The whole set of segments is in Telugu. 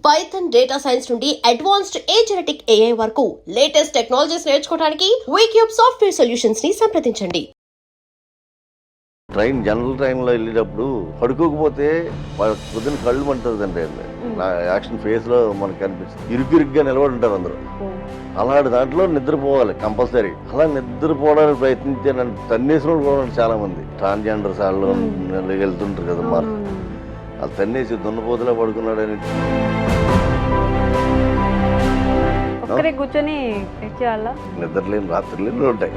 పైథాన్ డేటా సైన్స్ నుండి అడ్వాన్స్డ్ జెనెటిక్ AI వరకు లేటెస్ట్ టెక్నాలజీస్ నేర్చుకోవడానికి వీక్యూబ్ సాఫ్ట్వేర్ సొల్యూషన్స్ ని సంప్రదించండి. జనరల్ ట్రైన్లో వెళ్ళేటప్పుడు పడుకోకపోతే పొద్దున్న కళ్ళు మంటుందండి. నా యాక్షన్ ఫేస్లో మనకు కనిపిస్తుంది. ఇరుకిరుగ్గా నిలబడి ఉంటారు అందరూ. అలాంటి దాంట్లో నిద్రపోవాలి కంపల్సరీ. అలా నిద్రపోవడానికి ప్రయత్నించే నన్ను తన్నేసిన వాళ్ళు కూడా ఉన్నారు చాలా మంది. ట్రాన్స్జెండర్స్ వాళ్ళు వెళ్తుంటారు కదా, మరి వాళ్ళు తన్నేసి దున్నపోతులా పడుకున్నాడని కూర్చొని నిద్రలేని రాత్రులు ఉంటాయి.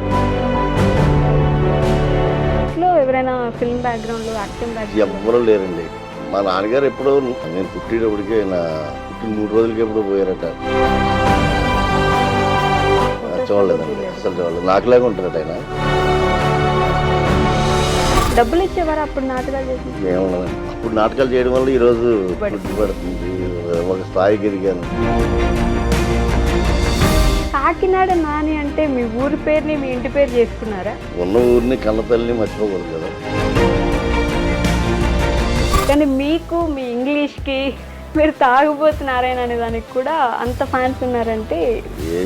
ఎవరైనా ఫిల్మ్ బ్యాక్గ్రౌండ్ యాక్టింగ్ ఎవ్వరూ లేరండి. మా నాన్నగారు ఎప్పుడో నేను పుట్టేటప్పటికే పుట్టిన 3 రోజులకి ఎప్పుడో పోయారట. చూడలేదండి, అసలు చూడలేదు. నాకులాగా ఉంటారట ఆయన. డబ్బులు ఇచ్చేవారు అప్పుడు నాటకాలు చేసి? ఏమన్నదండి, అప్పుడు నాటకాలు చేయడం వల్ల ఈరోజు పడుతుంది, ఒక స్థాయికి ఎదిగాను. కాకినాడ నాని అంటే మీ ఊరి పేరుని మీ ఇంటి పేరు చేసుకున్నారా? ఉన్న ఊరిని కన్న తల్లిని మర్చిపోకూడదు కదా. కానీ మీకు మీ ఇంగ్లీష్కి మీరు తాగుబోతున్నారని అనే దానికి కూడా అంత ఫ్యాన్స్ ఉన్నారంటే ఏ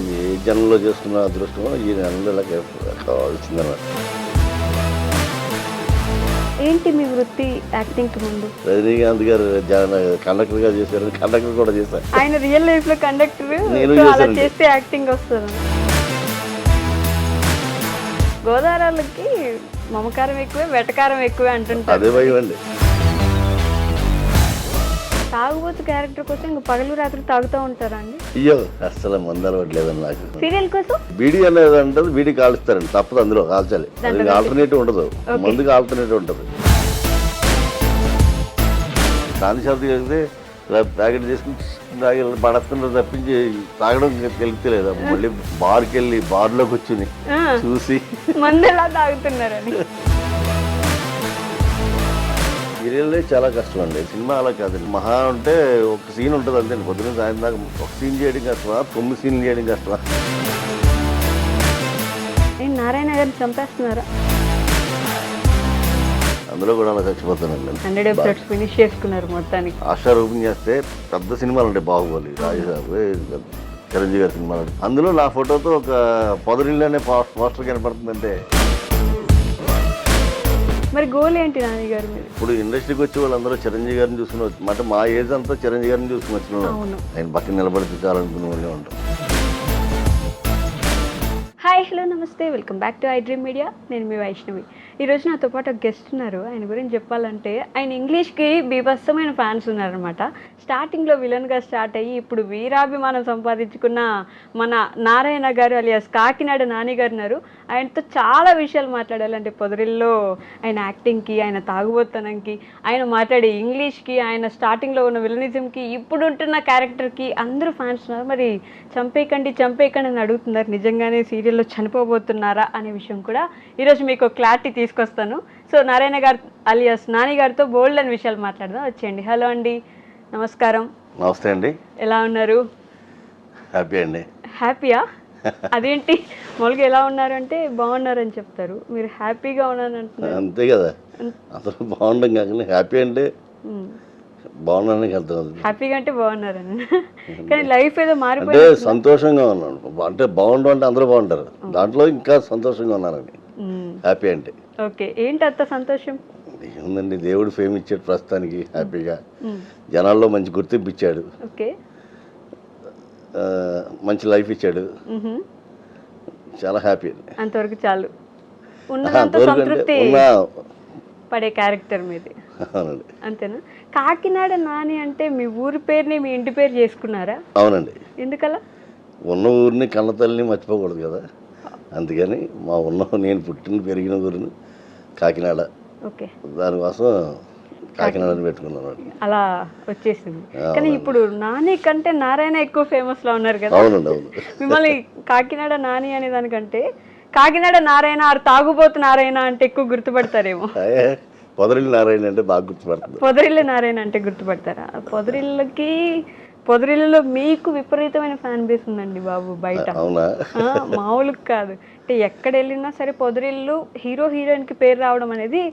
జనంలో చేసుకున్న అదృష్టమో ఈ నెలలో ఇలా కావాల్సిందన్నమాట. ఏంటి మీ వృత్తి యాక్టింగ్కి ముందు? రజనీకాంత్ గారు కండక్టర్గా చేశారు, కండక్టర్ కూడా చేశారు. ఆయన రియల్ లైఫ్లో కండక్టర్, అలా చేస్తే యాక్టింగ్ వస్తుంది. గోదావరికి మమకారం ఎక్కువే, వెటకారం ఎక్కువే అంటుంటారు. అదే భయం అండి. తాగుబోతు క్యారెక్టర్ కోసం ఇంకా పగలు రాత్రి తాగుతూ ఉంటారా అండి? అయ్యో అసలు మందు అలవట్లేదండి నాకు. సీరియల్ కోసం బీడీ అనేది అంటది, బీడీ కాలుస్తారండి, తప్పదు, అందులో కాల్చాలి. ఆల్టర్నేటివ్ ఉండదు, మందుకి ఆల్టర్నేటివ్ ఉంటుంది. దాని శాతం చేస్తే ఇలా ప్యాకెట్ చేసుకుని పడకుండా తప్పించి తాగడం తెలియలేదు. మళ్ళీ బార్కి వెళ్ళి బార్లోకి వచ్చి చూసి మందు ఎలా తాగుతున్నారని. సీరియల్లే చాలా కష్టం అండి, సినిమా అలా కాదండి. మహా అంటే ఒక సీన్ ఉంటుంది అంతే, పొద్దున్న సాయంత్రం దాకా ఒక సీన్ చేయడం కష్టమా, 9 సీన్లు చేయడం కష్టమా. నారాయణ గారిని చంపేస్తున్నారా? అందులో కూడా అలా చచ్చిపోతానండి. 100 ఎపిసోడ్స్ ఫినిష్ చేసుకున్నారు మొత్తానికి. ఆశారూపం చేస్తే పెద్ద సినిమాలు ఉంటాయి, బాహుబలి, రాజసాబు, చిరంజీవి గారి సినిమాలు. అందులో నా ఫోటోతో ఒక పొదరిల్లోనే పోస్టర్ కనపడుతుందంటే మరి గోల్ ఏంటి నాని గారు? మీరు ఇప్పుడు ఇండస్ట్రీకి వచ్చే వాళ్ళందరూ చిరంజీవి గారిని చూసుకుని అంటే మా ఏజ్ అంతా చిరంజీవి గారిని చూసుకుని వచ్చిన ఆయన పక్కన నిలబడితే చాలనుకునే వాళ్ళే ఉంటాం. హాయ్, హలో, నమస్తే, welcome back to I dream media. నేను మీ వైష్ణవి. ఈరోజు నాతో పాటు ఒక గెస్ట్ ఉన్నారు. ఆయన గురించి చెప్పాలంటే ఆయన ఇంగ్లీష్కి బీభత్సమైన ఫ్యాన్స్ ఉన్నారనమాట. స్టార్టింగ్లో విలన్గా స్టార్ట్ అయ్యి ఇప్పుడు వీరాభిమానం సంపాదించుకున్న మన నారాయణ గారు అలియాస్ కాకినాడ నాని గారు ఉన్నారు. ఆయనతో చాలా విషయాలు మాట్లాడాలంటే పొదరిల్లో ఆయన యాక్టింగ్కి, ఆయన తాగుబోతనంకి, ఆయన మాట్లాడే ఇంగ్లీష్కి, ఆయన స్టార్టింగ్లో ఉన్న విలనిజంకి, ఇప్పుడు ఉంటున్న క్యారెక్టర్కి అందరూ ఫ్యాన్స్ ఉన్నారు. మరి చంపేయకండి అని అడుగుతున్నారు. నిజంగానే సీరియల్లో చనిపోబోతున్నారా అనే విషయం కూడా ఈరోజు మీకు క్లారిటీ తీసుకొస్తాను. సో నారాయణ గారు అలియాస్ నాని గారితో బోల్డ్ అని విషయాలు మాట్లాడదాం. వచ్చేయండి. హలో అండి, నమస్కారం. నమస్తే అండి. ఎలా ఉన్నారు? హ్యాపీ అండి. హ్యాపీయా? అదేంటి మామూలుగా ఎలా ఉన్నారు అంటే బాగున్నారని చెప్తారు, మీరు హ్యాపీగా ఉన్నారంటున్నారు. అంతే కదా, అసలు బాగుండం కాకుండా హ్యాపీ అంటే బాగున్నానికి అర్థం. హ్యాపీగా అంటే బాగున్నారని, కానీ లైఫ్ ఏదో మారిపోయి అంటే సంతోషంగా ఉన్నాను. అంటే బాగుండు అంటే అందరూ బాగుంటారు, దాంట్లో ఇంకా సంతోషంగా ఉన్నానండి హ్యాపీ అంటే. ఓకే, ఏంటి అంత సంతోషం? ఏముందండి, దేవుడు ఫేమ్ ఇచ్చాడు ప్రస్తుతానికి, హ్యాపీగా జనాల్లో మంచి గుర్తింపు ఇచ్చాడు. ఓకే, మంచి లైఫ్ ఇచ్చాడు, చాలా హ్యాపీ. అంతవరకు చాలు. పడే క్యారెక్టర్ మీది అంతేనా? కాకినాడ నాని అంటే మీ ఊరి పేరుని మీ ఇంటి పేరు చేసుకున్నారా? అవునండి. ఎందుకలా? ఉన్న ఊరిని కన్న తల్లిని మర్చిపోకూడదు కదా, అందుకని నేను పుట్టిన పెరిగిన ఊరిని కాకినాడ. ఓకే, దానికోసం కాకినాడని పెట్టుకున్నాను. అలా వచ్చేసింది. కానీ ఇప్పుడు నాని కంటే నారాయణ ఎక్కువ ఫేమస్ లో ఉన్నారు కదా. అవునండి, అవును. మిమ్మల్ని కాకినాడ నాని అనే దానికంటే కాకినాడ నారాయణ ఆరు తాగుబోతు నారాయణ అంటే ఎక్కువ గుర్తుపడతారేమో. పొదరిల్లు నారాయణ అంటే బాగా గుర్తుపడతారు. పొదరిల్లు నారాయణ అంటే గుర్తుపడతారా? పొదరిల్లులో మీకు విపరీతమైన ఫ్యాన్ బేస్ ఉందండి బాబు బయట. అవునా? మామూలు కాదు. అంటే ఎక్కడ వెళ్ళినా సరే పొదరిల్లు హీరో హీరోయిన్కి పేరు రావడం అనేది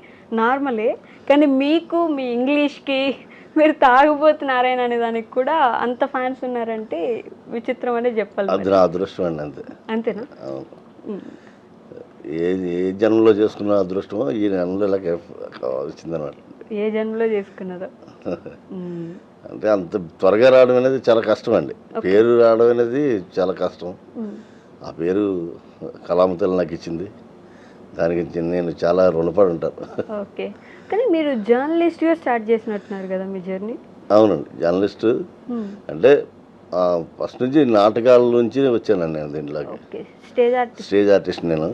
నార్మలే. కానీ మీకు మీ ఇంగ్లీష్కి మీరు తాగుబోతు నారాయణ అనే దానికి కూడా అంత ఫ్యాన్స్ ఉన్నారంటే విచిత్రం అనే చెప్పాలి. అది నా అదృష్టం అండి, అంతే. అంతేనా? అవును. ఏ ఏ జన్మలో చేసుకున్న అదృష్టమో ఈ జన్మలో ఇలా వచ్చిందన్నమాట. ఏ జన్మలో చేసుకున్నదో. అంటే అంత త్వరగా రావడం అనేది చాలా కష్టం అండి. పేరు రావడం అనేది చాలా కష్టం. ఆ పేరు కళామతలు నాకు ఇచ్చింది, దానికి నేను చాలా రుణపడి ఉంటాను. ఓకే, కానీ మీరు జర్నలిస్ట్గా స్టార్ట్ చేసినట్టున్నారు కదా మీ జర్నీ? అవునండి, జర్నలిస్టు అంటే ఫస్ట్ నుంచి నాటకాల నుంచి వచ్చానండి నేను దీంట్లోకి. స్టేజ్ ఆర్టిస్ట్ నేను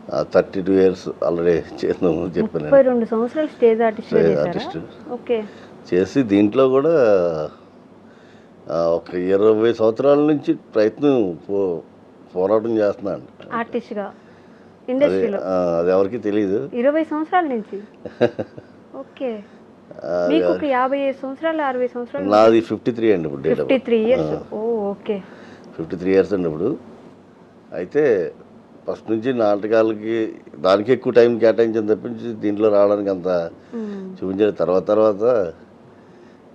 32 years ఆల్రెడీ చేసాను చెప్పాను. 32 సంవత్సరాలు స్టేజ్ ఆర్టిస్ట్ ఓకే చేసి దీంట్లో కూడా ఒక 20 సంవత్సరాల నుంచి ప్రయత్నం పోరాటం చేస్తున్నాను ఆర్టిస్ట్గా ఇండస్ట్రీలో. అది ఎవరికి తెలియదు. 20 సంవత్సరాల నుంచి. ఓకే, మీకు ఒక 55 సంవత్సరాలు 60 సంవత్సరాలు. నాది 53 అండి ఇప్పుడు. 53 years. ఓ ఓకే, 53 years అండి ఇప్పుడు. అయితే ఫస్ట్ నుంచి నాటకాలకి దానికి ఎక్కువ టైం కేటాయించని తప్పించి దీంట్లో రావడానికి అంత చూపించారు. తర్వాత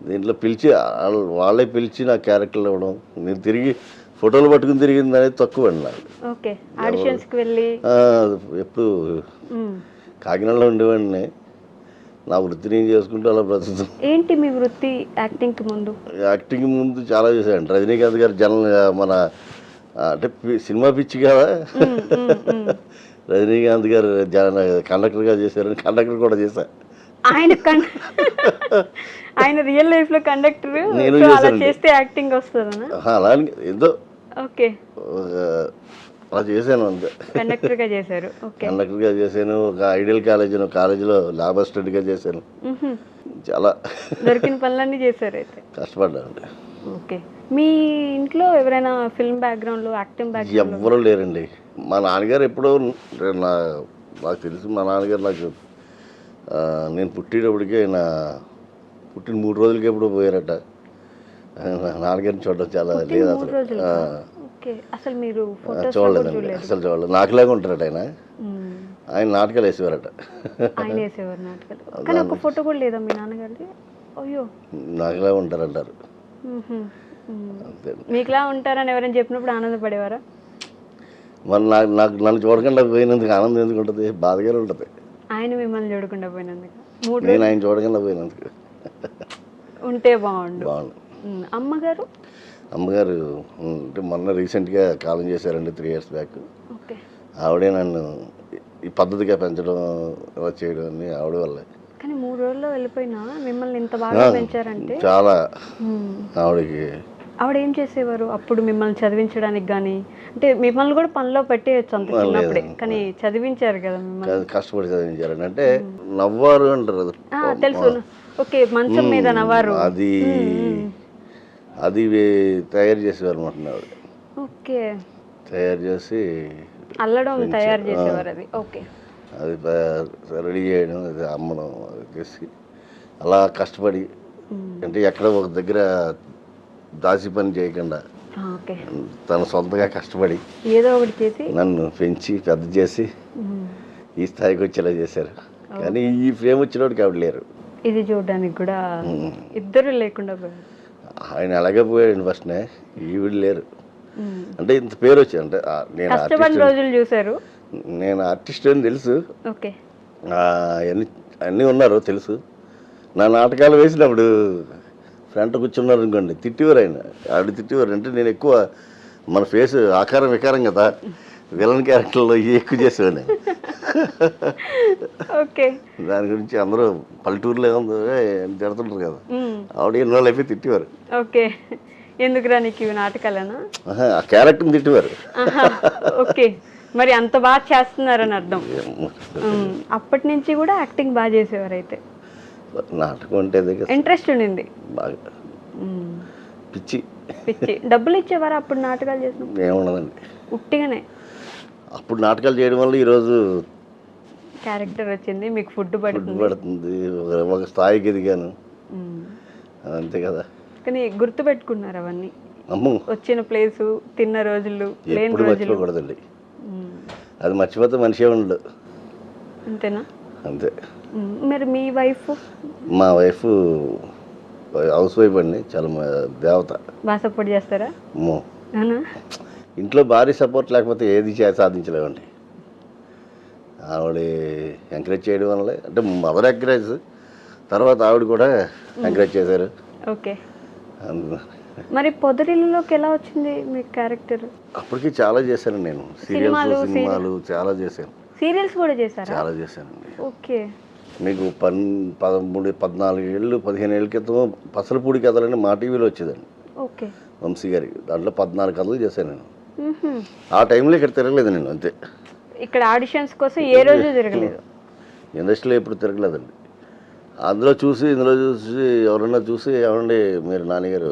దీంట్లో పిలిచి వాళ్ళే పిలిచి నా క్యారెక్టర్లు ఇవ్వడం, నేను తిరిగి ఫోటోలు పట్టుకుని తిరిగింది అనేది తక్కువ అండి నాకు. ఓకే, ఆడిషన్స్కి వెళ్ళి ఎప్పుడు కాకినాడలో ఉండేవాడిని. నా వృత్తిని ఏం చేసుకుంటూ అలా బ్రతుకుతాం. ఏంటి మీ వృత్తి? యాక్టింగ్కి ముందు? యాక్టింగ్ ముందు చాలా చేశాను. రజనీకాంత్ గారు మన అంటే సినిమా పిచ్చి కదా, రజనీకాంత్ గారు కండక్టర్గా చేశారు. కండక్టర్ కూడా చేశా. ఆయన రియల్ లైఫ్ లో కండక్టర్. నేను చేస్తే యాక్టింగ్ వస్తుందా? అలా ఏదో ఓకే అలా చేశాను అంతే. కండక్టర్ గా చేశారు. కండక్టర్ గా చేశాను. ఒక ఐడియల్ కాలేజీలో ల్యాబ్ అసిస్టెంట్ గా చేశాను. చాలా దొరికిన పనులన్నీ చేశారు అయితే. కష్టపడ్డాను. ఓకే, మీ ఇంట్లో ఎవరైనా ఫిల్మ్ బ్యాక్గ్రౌండ్ లో యాక్టింగ్ బ్యాక్గ్రౌండ్? ఎవ్వరూ లేరండి. మా నాన్నగారు ఎప్పుడో నాకు తెలుసు. మా నాన్నగారు నాకు నేను పుట్టేటప్పటికే పుట్టిన 3 రోజులకి ఎప్పుడో పోయారట. నాన్నగారిని చూడడం చాలా లేదు అసలు. అసలు మీరు చూడలేదండి, అసలు చూడలేదు. నాకులాగా ఉంటారట ఆయన. ఆయన నాటకాలు వేసేవారట. ఆయన వేసేవారు నాటకాలు, కానీ ఒక ఫోటో కూడా లేదా మీ నాన్నగారిది? అయ్యో, నాకులాగా ఉంటారంటారు. మీకులా ఉంటారని ఎవరైనా చెప్పినప్పుడు ఆనందపడేవారా? మరి నన్ను చూడకుండా పోయినందుకు ఆనందం ఎందుకు ఉంటుంది? బాధగానే ఉంటుంది. ఆయన మిమ్మల్ని చూడకుండా పోయినందుకు? నేను ఆయన చూడకుండా పోయినందుకు ఉంటే బాగుండు. అమ్మగారు? అమ్మగారు అంటే మొన్న రీసెంట్గా కాలం చేశారండి, 3 years బ్యాక్. ఆవిడే నన్ను ఈ పద్ధతిగా పెంచడం చేయడం అన్ని ఆవిడ వల్లే. కానీ 3 రోజుల్లో వెళ్ళిపోయినా మిమ్మల్ని ఇంత బాగా పెంచారంటే చాలా. ఆవిడ ఏం చేసేవారు అప్పుడు మిమ్మల్ని చదివించడానికి? కానీ అంటే మిమ్మల్ని కూడా పనిలో పెట్టేయచ్చు అంత చిన్నప్పుడే, కానీ చదివించారు కదా మిమ్మల్ని. కష్టపడి చదివించారండి. అంటే నవ్వారు అంటారు, తెలుసు. ఓకే, మంచం మీద నవ్వారు. అది తయారు చేసేవారు అనమాట. ఓకే, తయారు చేసి అల్లడం తయారు చేసేవారు అది. ఓకే, అది రెడీ చేయడం, అది అమ్మడం చేసి అలా కష్టపడి, అంటే ఎక్కడ ఒక దగ్గర దాసి పని చేయకుండా తన సొంతగా కష్టపడి ఏదో ఒకటి చేసి నన్ను పెంచి పెద్ద చేసి ఈ స్థాయికి వచ్చేలా చేశారు. కానీ ఈ ఫ్రేమ్ వచ్చినోడికి ఆవిడ లేరు. ఇది చూడడానికి కూడా ఇద్దరు లేకుండా పోయారు. ఆయన అలాగే పోయాడు ఫస్ట్నే, ఈవిడ లేరు. అంటే ఇంత పేరు వచ్చింది. అంటే నేను రోజులు చూసారు. నేను ఆర్టిస్ట్ అని తెలుసు, ఓకే, అన్నీ ఉన్నారు తెలుసు. నా నాటకాలు వేసినప్పుడు ఫ్రంట్ కూర్చున్నారు అనుకోండి, తిట్టివారు ఆయన. ఆవిడ తిట్టివారు. అంటే నేను ఎక్కువ మన ఫేస్ ఆకారం వికారం కదా, విలన్ క్యారెక్టర్లో ఎక్కువ చేసేవాడిని. ఓకే, దాని గురించి అందరూ పల్లెటూరులో ఏముందో తిడుతుంటారు కదా, ఆవిడ ఎన్నో అయిపోయి తిట్టివారు. ఓకే, ఎందుకురా నీకు ఇవి నాటకాలనా? ఆ క్యారెక్టర్ని తిట్టివారు. ఓకే, మరి అంత బాగా చేస్తున్నారని అర్థం. అప్పటి నుంచి కూడా యాక్టింగ్ బాగా చేసేవారు అయితే. నాటకం అంటే ఇంట్రెస్ట్ ఉండింది బాగా. పిచ్చి డబ్బులు ఇచ్చేవారు అప్పుడు నాటకాలు చేసినప్పుడు? ఏమున్నదండి, ఉట్టిగానే. అప్పుడు నాటకాలు చేయడం వల్ల ఈరోజు క్యారెక్టర్ వచ్చింది, మీకు ఫుడ్ పడుతుంది, ఒక స్థాయికి ఎదిగాను, అంతే కదా. కానీ గుర్తు పెట్టుకున్నారు అవన్నీ? అమ్మో, వచ్చిన ప్లేసు, తిన్న రోజులు, ఎప్పుడు మర్చిపోకూడదండి. అది మర్చిపోతే మనిషే ఉండడు. అంతేనా? అంతే. మరి మీ వైఫ్? మా వైఫ్ హౌస్ వైఫ్ అండి, చాలా దేవత. బాగా సపోర్ట్ చేస్తారా? అమ్మో, అవునా? ఇంట్లో భారీ సపోర్ట్ లేకపోతే ఏది సాధించలేమండి. ఆవిడ ఎంకరేజ్ చేయడం వల్ల, అంటే మదర్ ఎంకరేజ్, తర్వాత ఆవిడ కూడా ఎంకరేజ్ చేశారు. ఓకే. మరి పొదరిల్లులోకి ఎలా వచ్చింది మీ క్యారెక్టర్? అప్పటికి చాలా చేశాను నేను, సినిమాలు చాలా చేశాను. సీరియల్స్ కూడా చేశారా? చాలా చేశానండి. ఓకే. మీకు 13, 14 ఏళ్ళు, 15 ఏళ్ళ క్రితం పసలపూడి కథలని మా టీవీలో వచ్చేదండి. ఓకే. వంశీ గారికి. దాంట్లో 14 కథలు చేశాను నేను. ఆ టైంలో ఇక్కడ తిరగలేదు నేను, అంతే. ఇక్కడ ఆడిషన్స్ కోసం ఏ రోజు తిరగలేదు? ఇండస్ట్రీలో ఎప్పుడు తిరగలేదండి. అందులో చూసి ఇందులో చూసి ఎవరన్నా చూసి, ఏమండి మీరు నాన్నగారు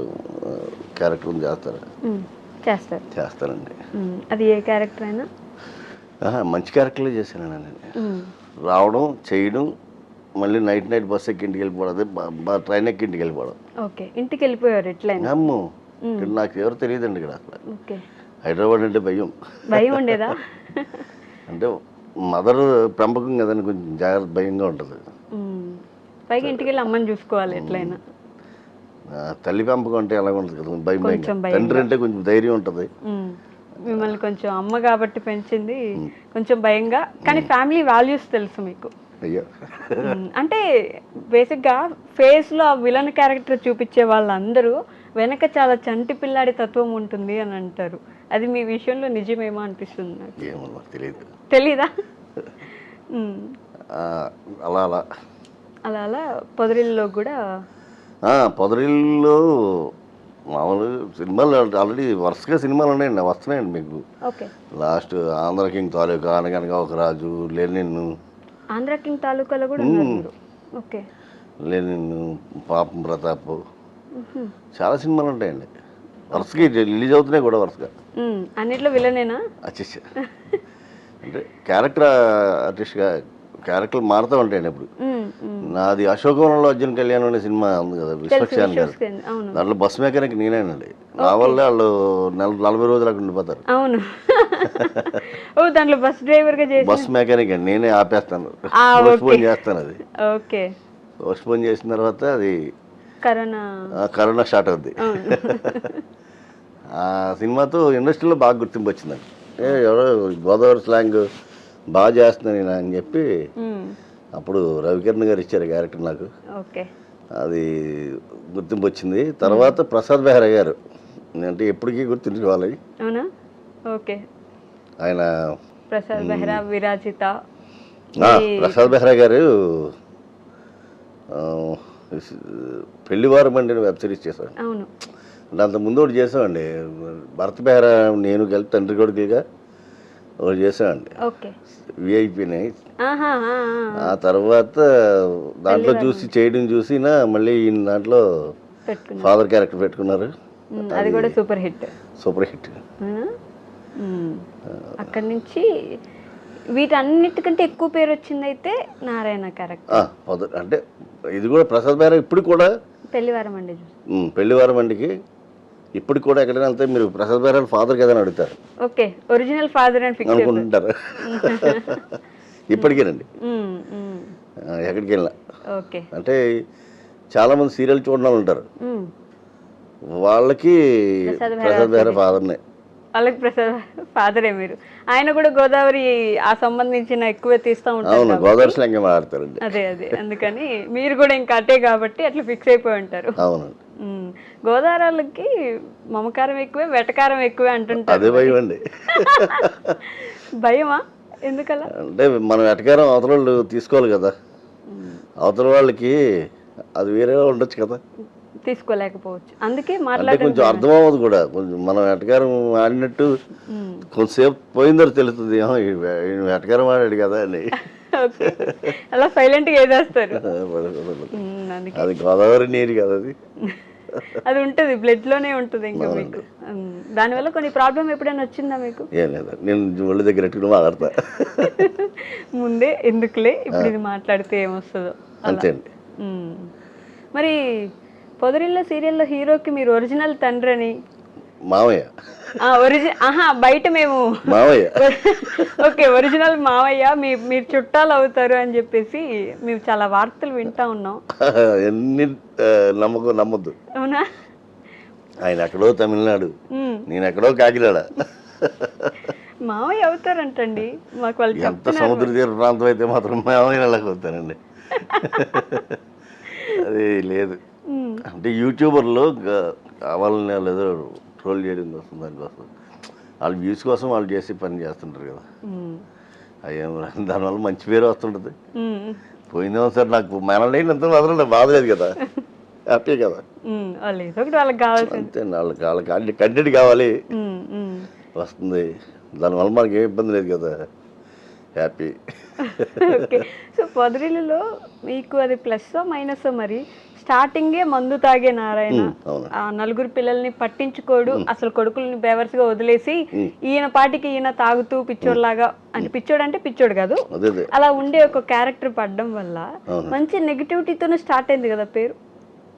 క్యారెక్టర్ చేస్తారండి. అది ఏ క్యారెక్టర్ అయినా మంచి క్యారెక్టర్లే చేశాను నేను. రావడం, చేయడం, మళ్ళీ నైట్ బస్ ఎక్కి ఇంటికి వెళ్ళిపోవడం, ట్రైన్ ఎక్కి ఇంటికి వెళ్ళిపోవడం. ఓకే. ఇంటికి వెళ్ళిపోయారు ఎట్లయినా? అమ్మో, నాకు ఎవరు తెలియదండి ఇక్కడ అసలు. ఓకే. హైదరాబాద్ అంటే భయం ఉండేదా? అంటే మదర్ పెంపకం కదండి, కొంచెం జాగ్రత్త, భయంగా ఉంటుంది. పైగా ఇంటికి వెళ్ళి అమ్మని చూసుకోవాలి ఎట్లయినా. తల్లి పెంపకం అంటే ఎలా ఉంటుంది కదా, భయం. తండ్రి అంటే కొంచెం ధైర్యం ఉంటుంది. మిమ్మల్ని కొంచెం అమ్మ కాబట్టి పెంచింది కొంచెం భయంగా, కానీ ఫ్యామిలీ వాల్యూస్ తెలుసు మీకు. అయ్యో, అంటే బేసిక్గా ఫేస్లో ఆ విలన్ క్యారెక్టర్ చూపించే వాళ్ళందరూ వెనక చాలా చంటి పిల్లాడి తత్వం ఉంటుంది అని అంటారు. అది మీ విషయంలో నిజమేమో అనిపిస్తుంది నాకు. ఏమో తెలియదు. తెలీదా? అలా అలా అలా అలా పొదరిల్లో కూడా. పొదరిల్లో మామూలు సినిమాలు ఆల్రెడీ వరుసగా సినిమాలు ఉన్నాయండి, వస్తున్నాయండి మీకు. ఓకే. లాస్ట్ ఆంధ్ర కింగ్ తాలూకా, అనగనగా ఒక రాజు, లెనిన్. ఆంధ్ర కింగ్ తాలూకాలో కూడా. ఓకే. లెనిన్, పాపం ప్రతాప్, చాలా సినిమాలు ఉంటాయండి వరుసగా, రిలీజ్ అవుతున్నాయి కూడా వరుసగా. అన్నిట్లో విలనేనా? అచ్చా, అంటే క్యారెక్టర్ ఆర్టిస్ట్గా క్యారెక్టర్లు మారుతూ ఉంటాయండి. ఇప్పుడు నాది అశోకవనంలో అర్జున్ కళ్యాణ్ అనే సినిమా ఉంది కదా, విశ్వక్సేన్ గారు. దాంట్లో బస్ మెకానిక్ నేనేనండి. నా వల్ల వాళ్ళు 40 రోజులు అక్కడ ఉండిపోతారు. అవును. దాంట్లో బస్ డ్రైవర్ గా చేసి, బస్ మెకానిక్ అండి, నేనే ఆపేస్తాను, పోస్ట్పోన్ చేస్తాను. అది ఓకే. పోస్ట్పోన్ చేసిన తర్వాత అది కరోనా స్టార్ట్ అవుద్ది. ఆ సినిమాతో ఇండస్ట్రీలో బాగా గుర్తింపు వచ్చిందండి. ఎవరో గోదావరి స్లాంగ్ బాగా చేస్తున్నాను నేను అని చెప్పి అప్పుడు రవికిరణ్ గారు ఇచ్చారు క్యారెక్టర్ నాకు. అది గుర్తింపు వచ్చింది. తర్వాత ప్రసాద్ బెహ్రా గారు అంటే ఎప్పటికీ గుర్తుంచుకోవాలి. ఆయన ప్రసాద్ బెహ్రా, విరాజిత. ప్రసాద్ బెహ్రా గారు పెళ్లివారం అండి వెబ్ సిరీస్ చేశాడు. దాంతో ముందు ఒకటి చేసామండి, భరత్ బెహ్రా నేను కలిపి తండ్రి కొడుకుగా ఒకటి చేసామండి, విఐపీని. ఆ తర్వాత దాంట్లో చేయడం చూసినా మళ్ళీ ఈయన దాంట్లో ఫాదర్ క్యారెక్టర్ పెట్టుకున్నారు. అది కూడా సూపర్ హిట్. అక్కడి నుంచి వీటన్నిటికంటే ఎక్కువ పేరు వచ్చింది అయితే నారాయణ క్యారెక్టర్. అంటే ఇది కూడా ప్రసాద్ బెహ్రా ఇప్పుడు కూడా పెళ్లివారం అండికి ఇప్పుడు కూడా ఎక్కడైనా వెళ్తే మీరు ప్రసాద్ బెహ్రా ఫాదర్ కదా అని అడుగుతారు. ఓకే, ఒరిజినల్ ఫాదర్ అని ఫిక్స్ అనుకుంటారు ఇప్పటికేనండి ఎక్కడికి వెళ్ళినా. అంటే చాలా మంది సీరియల్ చూడడం ఉంటారు, వాళ్ళకి ప్రసాద్ బెహ్రా ఫాదర్నే. వాళ్ళకి ప్రసాద్ ఫాదరే మీరు. ఆయన కూడా గోదావరి ఆ సంబంధించిన ఎక్కువ తీస్తూ ఉంటారు. గోదావరి స్లాంగ్ మాట్లాడతారండి. అదే అందుకని మీరు కూడా ఇంకా అటే కాబట్టి అట్లా ఫిక్స్ అయిపోయి ఉంటారు. అవునండి. గోదావరికి మమకారం ఎక్కువే, వెటకారం ఎక్కువే అంటుంటారు. అదే భయం అండి. భయమా? ఎందుకలా? అంటే మనం వెటకారం అవతల వాళ్ళు తీసుకోవాలి కదా, అవతల వాళ్ళకి అది వేరేగా ఉండొచ్చు కదా, తీసుకోలేకపోవచ్చు. అందుకే కొంచెం అర్థం అవ్వదు కూడా. కొంచెం మనం వెటకారం ఆడినట్టు కొంతసేపు పోయిందో తెలుస్తుంది, వెటకారం ఆడాడు కదా అని. అలా సైలెంట్ గా ఏదేస్తారు. అది గోదావరి నీరు కదా, అది ఉంటుంది, బ్లడ్ లోనే ఉంటుంది. ఇంకా మీకు దానివల్ల కొన్ని ప్రాబ్లం ఎప్పుడైనా వచ్చిందా మీకు? ఏం లేదు, నేను ఒళ్ళ దగ్గర ఎట్టుకుని మాట్లాడతా ముందే, ఎందుకులే ఇప్పుడు ఇది మాట్లాడితే ఏమొస్తుందో అంతే అండి. మరి పొదరిల్ల సీరియల్లో హీరోకి మీరు ఒరిజినల్ తండ్రి అని మావయ్య. బయట మేము మావయ్య. ఓకే, ఒరిజినల్ మావయ్య మీరు చుట్టాలు అవుతారు అని చెప్పేసి మేము చాలా వార్తలు వింటా ఉన్నాం. ఎన్ని నమ్మొద్దు. అవునా? ఆయన ఎక్కడో తమిళనాడు, నేను ఎక్కడో కాకినాడ. మావయ్య అవుతారంటండి మాకు వాళ్ళు ఎంత చెప్తున్నారు. సముద్ర తీర ప్రాంతం అయితే మాత్రం మావయ్య అవుతానండి. అది లేదు అంటే యూట్యూబర్లో కావాలని వాళ్ళు ఏదో ట్రోల్ చేయడం కోసం దానికోసం వాళ్ళ వ్యూస్ కోసం వాళ్ళు చేసి పని చేస్తుంటారు కదా. అయ్యేం దానివల్ల మంచి పేరు వస్తుంటుంది. పోయిందేమో సార్, నాకు మనల్ని మాత్రం బాధలేదు కదా, హ్యాపీ కదా. వాళ్ళకి కావాల్సింది అంతే, వాళ్ళకి కంటెంట్ కావాలి, వస్తుంది. దానివల్ల మనకి ఏం ఇబ్బంది లేదు కదా, హ్యాపీ. ఓకే, సో పొదరిల్లులో మీకు అది ప్లస్ మైనస్? మరి స్టార్టింగే మందు తాగే నారాయణ ఆ నలుగురు పిల్లల్ని పట్టించుకోడు, అసలు కొడుకుల్ని బేవర్స్ గా వదిలేసి ఈయన పాటికి ఈయన తాగుతూ పిచ్చోడ్లాగా, అంటే పిచ్చోడు అంటే పిచ్చోడు కాదు, అలా ఉండే ఒక క్యారెక్టర్ పడడం వల్ల మంచి నెగిటివిటీతోనే స్టార్ట్ అయింది కదా పేరు.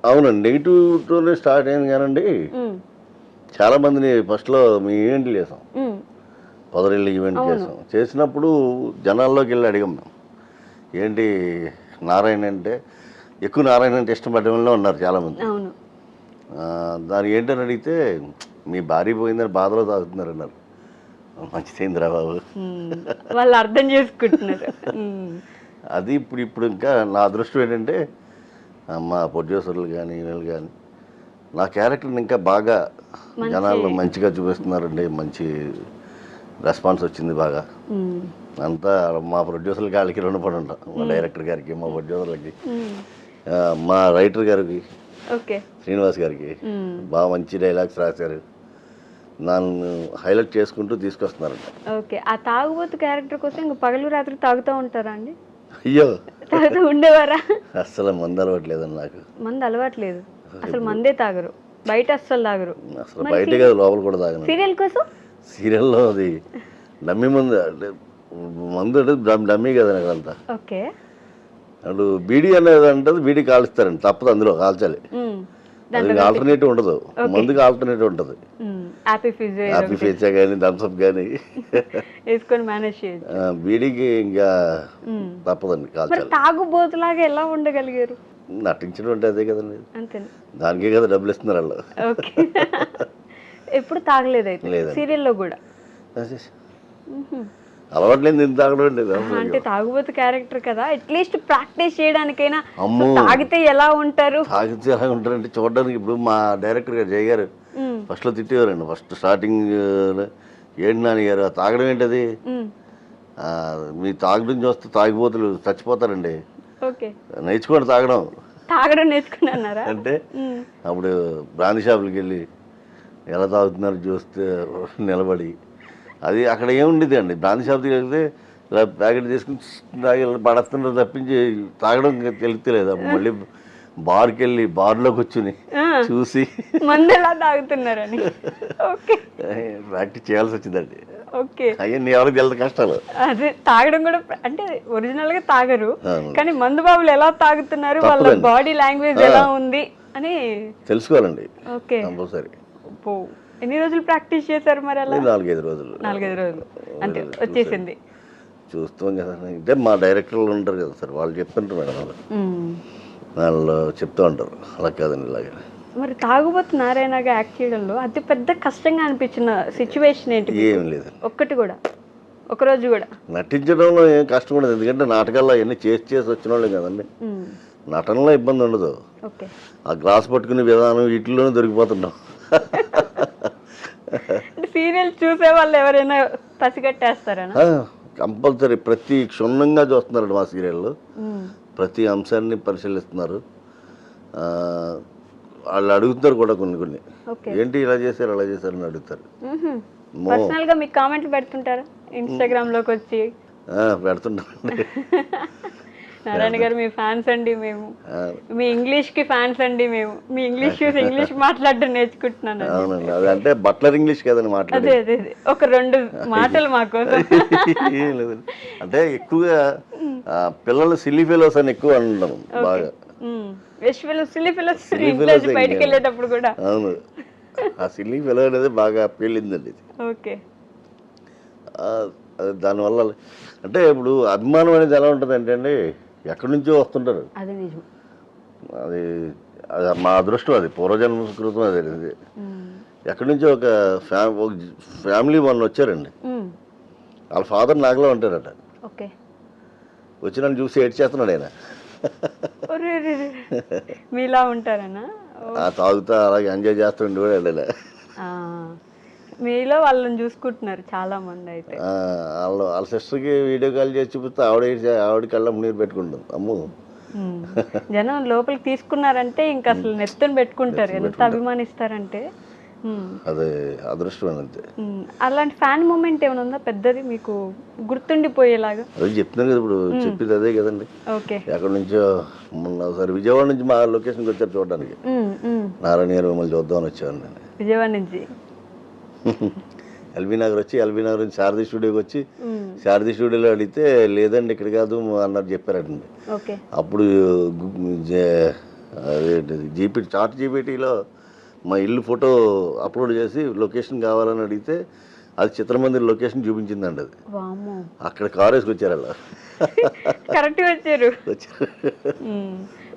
అవునండి, నెగిటివ్తోనే స్టార్ట్ అయింది కానండి. చాలా మందిని ఫస్ట్లో మీ ఈవెంట్లు చేసాం, పొదరిల్లు ఈవెంట్ చేసాం. చేసినప్పుడు జనాల్లోకి వెళ్ళి అడిగాం మేము, ఏంటి నారాయణ అంటే, ఎక్కువ నారాయణ అంటే ఇష్టపడడంలో ఉన్నారు చాలామంది. దానికి ఏంటని అడిగితే, మీ భార్య పోయిందని బాధలో తాగుతున్నారు అన్నారు. మంచిదైందిరా బాబు, వాళ్ళు అర్థం చేసుకుంటున్నారు. అది ఇప్పుడు ఇంకా నా అదృష్టం ఏంటంటే, మా ప్రొడ్యూసర్లు కానీ వీళ్ళు కానీ నా క్యారెక్టర్ని ఇంకా బాగా జనాల్లో మంచిగా చూపిస్తున్నారండి. మంచి రెస్పాన్స్ వచ్చింది బాగా. అంతా మా ప్రొడ్యూసర్లకి వాళ్ళకి రుణపడి ఉంటాం, మా డైరెక్టర్ గారికి, మా ప్రొడ్యూసర్లకి, మా రైటర్ గారికి, శ్రీనివాస్ గారికి బాగా మంచి డైలాగ్స్ రాశారు. నన్ను హైలైట్ చేసుకుంటూ తీసుకొస్తున్నారంట. ఓకే, ఆ తాగుబోతు క్యారెక్టర్ కోసం ఇంకా పగలు రాత్రి తాగుతూ ఉంటారా అండి? అయ్యో, తాగుతూ ఉండేవారా? అసలు మందు అలవాట్లేదండి నాకు. మందు అలవాట్లేదు, అసలు మందే తాగరు, బయట అస్సలు తాగరు. అసలు బయటే కదా, లోపల కూడా తాగను. సీరియల్ కోసం? సీరియల్లో అది డమ్మీ మందు, అంటే మందు అంటే డమ్మీ కదా అదంతా. ఓకే, అప్పుడు బీడీ అనేది అంటే బీడీ కాలుస్తారండి, తప్పదు, అందులో కాల్చాలి. ఆల్టర్నేటివ్ ఉండదు, మందుకి ఆల్టర్నేటివ్ ఉంటుంది. హ్యాపీ ఫీచా కానీ థమ్స్అప్ కానీ వేసుకొని మేనేజ్ చేయొచ్చు. బీడీకి ఇంకా తప్పదండి, కాల్చాలి. తాగుబోతులాగా ఎలా ఉండగలిగారు? నటించడం అంటే అదే కదండి, అంతే, దానికే కదా డబ్బులు ఇస్తున్నారు వాళ్ళు. ఓకే, ఎప్పుడు తాగలేదు అయితే సీరియల్లో కూడా? అలవాట్లేదు నేను తాగడం అండి. అంటే తాగుబోతు క్యారెక్టర్ కదా, అట్లీస్ట్ ప్రాక్టీస్ చేయడానికైనా తాగితే ఎలా ఉంటారు? తాగితే ఎలా ఉంటారంటే చూడడానికి, ఇప్పుడు మా డైరెక్టర్ గారు జయ గారు ఫస్ట్లో తిట్టేవారండి. ఫస్ట్ స్టార్టింగ్ ఏంటి నాని గారు తాగడం ఏంటది, మీ తాగడం చూస్తే తాగిపోతులు చచ్చిపోతారండి, నేర్చుకోండి తాగడం. తాగడం నేర్చుకున్నారా అంటే అప్పుడు బ్రాందీ షాపులకి వెళ్ళి ఎలా తాగుతున్నారు చూస్తే నిలబడి, అది అక్కడ ఏముండేది అండి, బ్రాందీ షాప్ వెళ్తే ఇలా ప్యాకెట్ తీసుకుని తాగి పడేస్తున్నారు తప్పించి తాగడం తెలియలేదు. అప్పుడు మళ్ళీ బార్కి వెళ్ళి బార్లో కూర్చుని చూసి మందు ఎలా తాగుతున్నారని ప్రాక్టీస్ చేయాల్సి వచ్చిందండి. ఓకే, అవన్నీ ఎవరికి తెలియదు కష్టాలు. అదే తాగడం కూడా అంటే ఒరిజినల్ గా తాగరు, కానీ మందు బాబులు ఎలా తాగుతున్నారు, వాళ్ళ బాడీ లాంగ్వేజ్ ఎలా ఉంది అని తెలుసుకోవాలండి. Okay, compulsory. ఎన్ని రోజులు ప్రాక్టీస్ చేశారు మరి? అలా 4-5 రోజులు. 4-5 రోజులు అంటే వచ్చేసింది. చూస్తాం కదా, అంటే మా డైరెక్టర్లు ఉంటారు కదా సార్, వాళ్ళు చెప్తుంటారు మేడం, వాళ్ళు చెప్తూ ఉంటారు, అలా కాదండి ఇలాగే. మరి తాగుబోతు నారాయణగా యాక్ట్ చేయడంలో అతి పెద్ద కష్టంగా అనిపించిన సిచ్యువేషన్ ఏంటి? ఏం లేదు, ఒక్కటి కూడా, ఒకరోజు కూడా. నటించడంలో ఏం కష్టం ఉండదు, ఎందుకంటే నాటకాల్లో అవన్నీ చేసి వచ్చిన వాళ్ళే కదండి, నటనలో ఇబ్బంది ఉండదు. ఆ గ్లాస్ పట్టుకునే విధానం వీటిల్లోనే దొరికిపోతున్నాం. సీరియల్ చూసే వాళ్ళు ఎవరైనా పసిగట్టేస్తారా? కంపల్సరీ, ప్రతి క్షుణ్ణంగా చూస్తున్నారండి మా సీరియల్లో, ప్రతి అంశాన్ని పరిశీలిస్తున్నారు. వాళ్ళు అడుగుతారు కూడా కొన్ని, ఏంటి ఇలా చేశారు అలా చేశారు అని అడుగుతారు. పర్సనల్ గా మీకు కామెంట్లు పెడుతుంటారా ఇన్స్టాగ్రామ్ లోకి వచ్చి? పెడుతుంటారండి. నారాయణ గారు మీ ఫ్యాన్స్ అండి మేము, మీ ఇంగ్లీష్ కి ఫ్యాన్స్ అండి మేము, మీ ఇంగ్లీష్ చూసి ఇంగ్లీష్ మాట్లాడడం నేర్చుకుంటున్నాను. అవునండి, అది అంటే బట్లర్ ఇంగ్లీష్ కదండి మాట్లాడేది. అదే అదే, ఒక 2 మాటలు మాకోసం. అంటే ఎక్కువగా పిల్లలు సిల్లీ ఫెలోస్ అని ఎక్కువ అంటాం బాగా, బయటకు వెళ్ళేటప్పుడు కూడా. అవును, ఆ సిల్లీ ఫెలో అనేది బాగా పేలిందండి ఇది. ఓకే. అది దానివల్ల అంటే ఇప్పుడు అభిమానం అనేది ఎలా ఉంటుంది అంటే అండి, ఎక్కడి నుంచో వస్తుంటారు. అది నిజం. అది అది మా అదృష్టం, అది పూర్వజన్మ సుకృతం. అది ఎక్కడి నుంచో ఒక ఫ్యామిలీ వాళ్ళు వచ్చారండి. వాళ్ళ ఫాదర్ నాకులో ఉంటారట. ఓకే. వచ్చి నన్ను చూసి ఏడ్చేస్తున్నాడు ఆయన. మీలా ఉంటారనా? తాగుతా అలాగే ఎంజాయ్ చేస్తుండే కూడా వెళ్ళలే. మీలో వాళ్ళని చూసుకుంటున్నారు చాలా మంది. అయితే వాళ్ళ సిస్టర్కి వీడియో కాల్ చేసి చూపిస్తే ఆవిడ కళ్ళ నీరు పెట్టుకుంటుంది. అమ్ము జనం లోపలికి తీసుకున్నారంటే ఇంకా అసలు నెత్తుని పెట్టుకుంటారు, ఎంత అభిమానిస్తారంటే. అదే అదృష్టం అంతే. అలాంటి ఫ్యాన్ మూమెంట్ ఏమైనా ఉందా పెద్దది మీకు గుర్తుండిపోయేలాగా? అదే చెప్తున్నాను కదా, ఇప్పుడు చెప్పింది అదే కదండి. ఓకే. ఎక్కడి నుంచో మొన్న ఒకసారి విజయవాడ నుంచి మా లొకేషన్కి వచ్చారు చూడడానికి. నారాయణ గారు మిమ్మల్ని చూద్దామని వచ్చాను నేను విజయవాడ నుంచి. ఎల్బీ నగర్ వచ్చి, ఎల్బీ నగర్ నుంచి శారదీ స్టూడియోకి వచ్చి, శారదీ స్టూడియోలో అడిగితే లేదండి ఇక్కడ కాదు అన్నారు, చెప్పారండి. అప్పుడు చాట్ జీపీటీలో మా ఇల్లు ఫోటో అప్లోడ్ చేసి లొకేషన్ కావాలని అడిగితే అది చిత్రమందిర్ లొకేషన్ చూపించిందండి. అది అక్కడ కారు వేసుకొచ్చారు అలా కరెక్ట్ వచ్చారు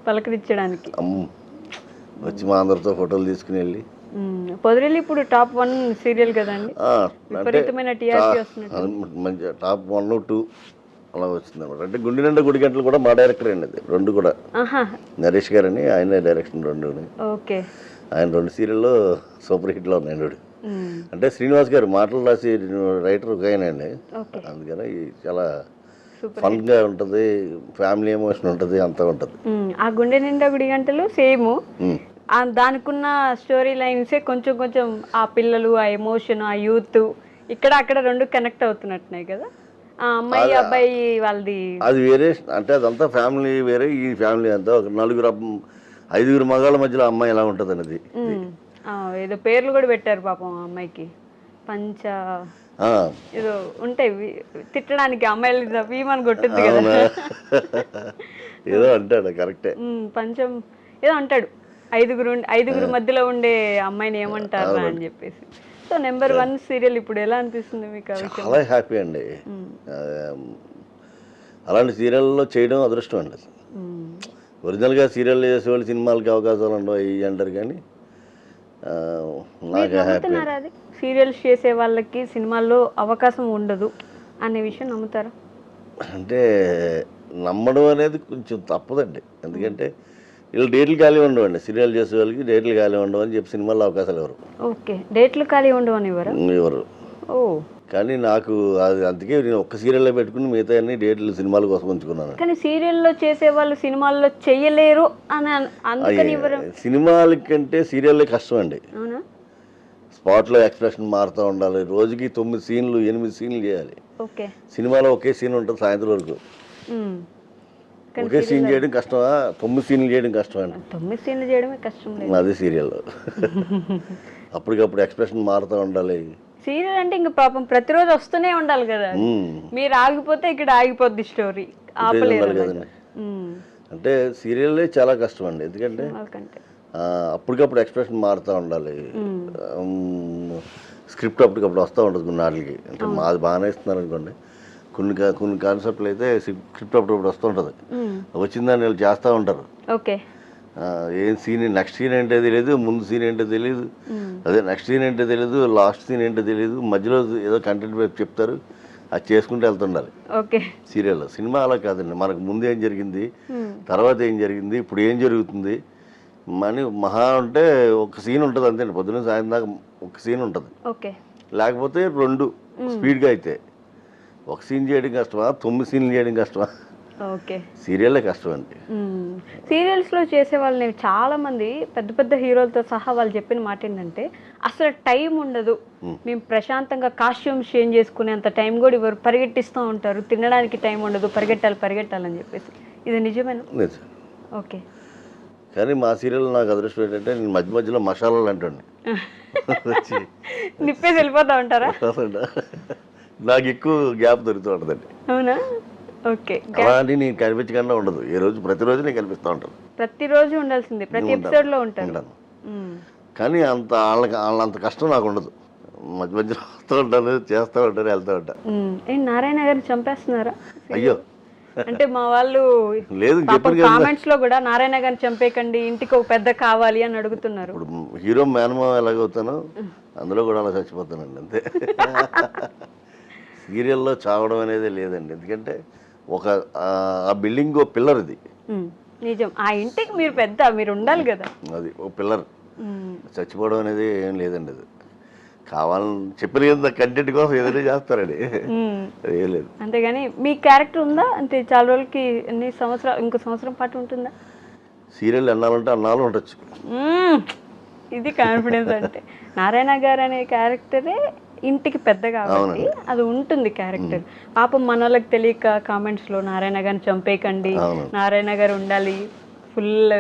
పలకరించడానికి. వచ్చి మా అందరితో ఫోటోలు తీసుకుని వెళ్ళి పొదరిల్లు ఇప్పుడు టాప్ 1 సీరియల్ కదండి, విపరీతమైన టీఆర్పీ వస్తుంది. మంచి టాప్ 1, 2 అలా వచ్చింది అనమాట. అంటే గుండె నిండా గుడి గంటలు కూడా మా డైరెక్టర్ అండి, అది 2 కూడా నరేష్ గారు అని ఆయన డైరెక్షన్ 2. ఓకే. ఆయన 2 సీరియల్లో సూపర్ హిట్లో ఉన్నాయండి. అంటే శ్రీనివాస్ గారు మాటలు రాసి రైటర్ ఒక ఆయన అండి, అందుకని చాలా ఫన్గా ఉంటుంది, ఫ్యామిలీ ఎమోషన్ ఉంటుంది, అంతా ఉంటుంది. ఆ గుండె నిండా గుడి గంటలు సేమ్ దానికున్న స్టోరీ లైన్సే కొంచెం కొంచెం ఆ పిల్లలు, ఆ ఎమోషన్, ఆ యూత్ ఇక్కడ అక్కడ 2 కనెక్ట్ అవుతున్నట్టున్నాయి కదా. ఆ అమ్మాయి అబ్బాయి వాళ్ళది అది వేరే, అంటే అదంతా ఫ్యామిలీ వేరే, ఈ ఫ్యామిలీ అంతా ఒక 5 మగాళ్ళ మధ్యలో అమ్మాయి ఎలా ఉంటుంది అనేది. ఏదో పేర్లు కూడా పెట్టారు పాపం ఆ అమ్మాయికి, పంచ ఏదో ఉంటాయి తిట్టడానికి, అమ్మాయిలు భీమని కొట్టుద్ది కదా ఏదో అంటాడు. కరెక్టే, పంచం ఏదో అంటాడు. 5 మధ్యలో ఉండే అమ్మాయిని ఏమంటారా అని చెప్పేసి. సో నెంబర్ 1 సీరియల్ ఇప్పుడు ఎలా అనిపిస్తుంది మీకు? చాలా హ్యాపీ అండి. అలాంటి సీరియల్లో చేయడం అదృష్టం అండి. ఒరిజినల్గా సీరియల్ చేసేవాళ్ళు సినిమాలకి అవకాశాలు ఉండవు అంటారు, కానీ నాకు హ్యాపీ. అది సీరియల్స్ చేసే వాళ్ళకి సినిమాల్లో అవకాశం ఉండదు అనే విషయం నమ్ముతారా? అంటే నమ్మడం అనేది కొంచెం తప్పదండి, ఎందుకంటే వీళ్ళు డేట్లు ఖాళీ ఉండవండి. సీరియల్ చేసే వాళ్ళకి డేట్లు ఖాళీ ఉండవు అని చెప్పి సినిమాల్లో అవకాశాలు ఎవరు. ఓకే, డేట్లు ఖాళీ ఉండవని ఎవరు. కానీ నాకు అది అందుకే నేను ఒక్క సీరియల్లో పెట్టుకుని మిగతా అన్ని డేట్లు సినిమాల కోసం ఉంచుకున్నాను. కానీ సీరియల్లో చేసే వాళ్ళు సినిమాల్లో చేయలేరు అని అందుకని సినిమాల కంటే సీరియల్లే కష్టం అండి. స్పాట్లో ఎక్స్ప్రెషన్ మారుతూ ఉండాలి, రోజుకి 9 సీన్లు 8 సీన్లు చేయాలి. సినిమాలో ఒకే సీన్ ఉంటుంది సాయంత్రం వరకు. ఒకే సీన్ చేయడం కష్టమా, 9 సీన్లు చేయడం కష్టం అండి. 9 సీన్లు చేయడమే కష్టం. అదే సీరియల్లో అప్పటికప్పుడు ఎక్స్ప్రెషన్ మారుతూ ఉండాలి. సీరియల్ అంటే ఇంకా పాపం ప్రతిరోజు వస్తూనే ఉండాలి కదా, మీరు ఆగిపోతే ఇక్కడ ఆగిపోద్ది స్టోరీ, ఆపలేదు కదండి. అంటే సీరియల్లే చాలా కష్టం అండి, ఎందుకంటే అప్పటికప్పుడు ఎక్స్ప్రెషన్ మారుతూ ఉండాలి. స్క్రిప్ట్ అప్పటికప్పుడు వస్తూ ఉంటుంది కొన్ని వాటికి. అంటే మాది బాగానే ఇస్తున్నారు అనుకోండి, కొన్ని కాన్సెప్ట్లు అయితే స్క్రిప్ట్ అప్పుడప్పుడు వస్తూ ఉంటుంది, వచ్చిందని వీళ్ళు చేస్తూ ఉంటారు. ఏం సీన్, నెక్స్ట్ సీన్ ఏంటో తెలియదు, ముందు సీన్ ఏంటో తెలియదు, అదే నెక్స్ట్ సీన్ ఏంటో తెలియదు, లాస్ట్ సీన్ ఏంటో తెలియదు, మధ్యలో ఏదో కంటెంట్ వైపు చెప్తారు, అది చేసుకుంటూ వెళ్తుండాలి సీరియల్లో. సినిమా అలా కాదండి, మనకు ముందు ఏం జరిగింది, తర్వాత ఏం జరిగింది, ఇప్పుడు ఏం జరుగుతుంది అని మహా అంటే ఒక సీన్ ఉంటుంది అంతే. పొద్దున్న సాయంత్రం దాకా ఒక సీన్ ఉంటుంది, లేకపోతే 2 స్పీడ్గా అయితే. ఒక సీన్ చేయడం కష్టమా, 9 సీన్లు చేయడం కష్టమా? సీరియల్లే కష్టం అండి. సీరియల్స్లో చేసే వాళ్ళని చాలా మంది పెద్ద పెద్ద హీరోలతో సహా వాళ్ళు చెప్పిన మాట ఏంటంటే అసలు టైం ఉండదు, మేము ప్రశాంతంగా కాస్ట్యూమ్స్ చేంజ్ చేసుకునేంత టైం కూడా ఇవ్వరు, పరిగెట్టిస్తూ ఉంటారు, తినడానికి టైం ఉండదు, పరిగెట్టాలని చెప్పేసి. ఇది నిజమేనా? ఓకే. కానీ మా సీరియల్ నాకు అదృష్టం ఏంటంటే నేను మధ్యలో మసాలాలు అంటండి వచ్చి నిప్పేసి వెళ్ళిపోతా ఉంటారా? నాకు ఎక్కువ గ్యాప్ దొరుకుతూ ఉంటుందండి. అవునా? ఓకే. అలాంటి నేను కనిపించకుండా ఉండదు, ప్రతిరోజు నేను కనిపిస్తూ ఉంటాను. ప్రతిరోజు ఉండాల్సిందే, ప్రతి ఎపిసోడ్ లో ఉంటాను. కానీ అంత వాళ్ళంత కష్టం నాకు ఉండదు. మధ్య మధ్యలో వస్తూ ఉంటాను, చేస్తూ ఉంటాను, వెళ్తూ ఉంటాను. ఏంటి నారాయణ గారిని చంపేస్తున్నారా? అయ్యో అంటే మా వాళ్ళు లేదు, చెప్పాను కదా. కామెంట్స్ లో కూడా నారాయణ గారిని చంపేయకండి, ఇంటికి ఒక పెద్ద కావాలి అని అడుగుతున్నారు. ఇప్పుడు హీరో మేనమామ ఎలాగవుతానో అందులో కూడా అలా చచ్చిపోతానండి, అంతే. సీరియల్లో చావడం అనేది లేదండి, ఎందుకంటే ఒక ఆ బిల్డింగ్ ఓ పిల్లర్ ఇది. నిజం, ఆ ఇంటికి మీరు పెద్ద, మీరు ఉండాలి కదా, అది ఓ పిల్లర్. చచ్చిపోవడం అనేది ఏం లేదండి, అది కావాలని చెప్పిన కంటెంట్ కోసం ఏదైనా చేస్తారండి, ఏం లేదు. అంతేగాని మీ క్యారెక్టర్ ఉందా అంటే చాలా రోజులకి, ఎన్ని సంవత్సరాలు, ఇంకో సంవత్సరం పాటు ఉంటుందా? సీరియల్ అన్నాలంటే అన్నాళ్ళు ఉండొచ్చు. ఇది కాన్ఫిడెన్స్ అంటే. నారాయణ గారు అనే క్యారెక్టరే ఇంటికి పెద్ద కాబట్టి అది ఉంటుంది క్యారెక్టర్. పాపం మన వాళ్ళకి తెలియక కామెంట్స్ లో నారాయణ గారిని చంపేయకండి, నారాయణ గారు ఉండాలి, ఫుల్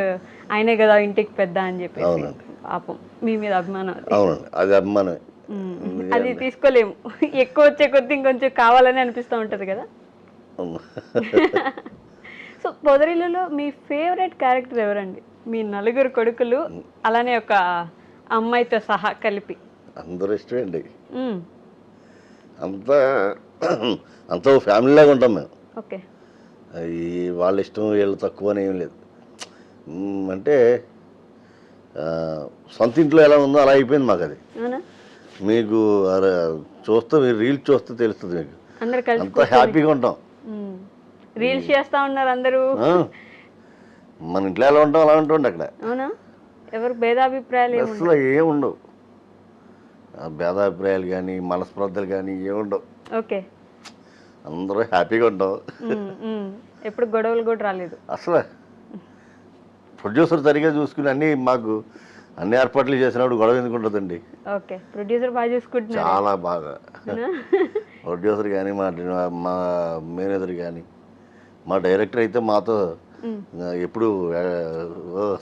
ఆయనే కదా ఇంటికి పెద్ద అని చెప్పేసి పాపం మీ మీద అభిమానం. అవునండి, అది అభిమానం. అది తీసుకోలేము, ఎక్కువ వచ్చే కొద్ది ఇంకొంచెం కావాలని అనిపిస్తూ ఉంటది కదా. సో పొదరిల్లులో మీ ఫేవరెట్ క్యారెక్టర్ ఎవరండి? మీ నలుగురు కొడుకులు అలానే ఒక అమ్మాయితో సహా కలిపి. అందరూ ఇష్టమే అండి, అంతా అంతా ఫ్యామిలీ లాగా ఉంటాం మేము. ఓకే, ఈ వాళ్ళ ఇష్టం వీళ్ళు తక్కువ అని ఏం లేదు. అంటే సొంత ఇంట్లో ఎలా ఉందో అలా అయిపోయింది మాకు. అది మీకు చూస్తే, మీరు రీల్స్ చూస్తే తెలుస్తుంది మీకు. అంతా హ్యాపీగా ఉంటాం. రీల్స్ చేస్తా ఉన్నారు అందరూ. మన ఇంట్లో ఎలా ఉంటాం అలా ఉంటుండే అక్కడ. అవునా? ఎవరు భేదాభిప్రాయాలు అసలు ఏముండవు, భేదాభిప్రాయాలు కానీ మనస్పర్ధలు కానీ ఏముండవు. ఓకే, అందరూ హ్యాపీగా ఉంటాం. ఎప్పుడు గొడవలు కూడా రాలేదు అసలు. ప్రొడ్యూసర్ సరిగా చూసుకుని మాకు అన్ని ఏర్పాట్లు చేసినప్పుడు గొడవ ఎందుకు ఉంటుందండి? ఓకే, ప్రొడ్యూసర్ బాగా చూసుకుంటున్నారు, చాలా బాగా. ప్రొడ్యూసర్ కానీ, మా మేనేజర్ కానీ, మా డైరెక్టర్ అయితే మాతో ఎప్పుడు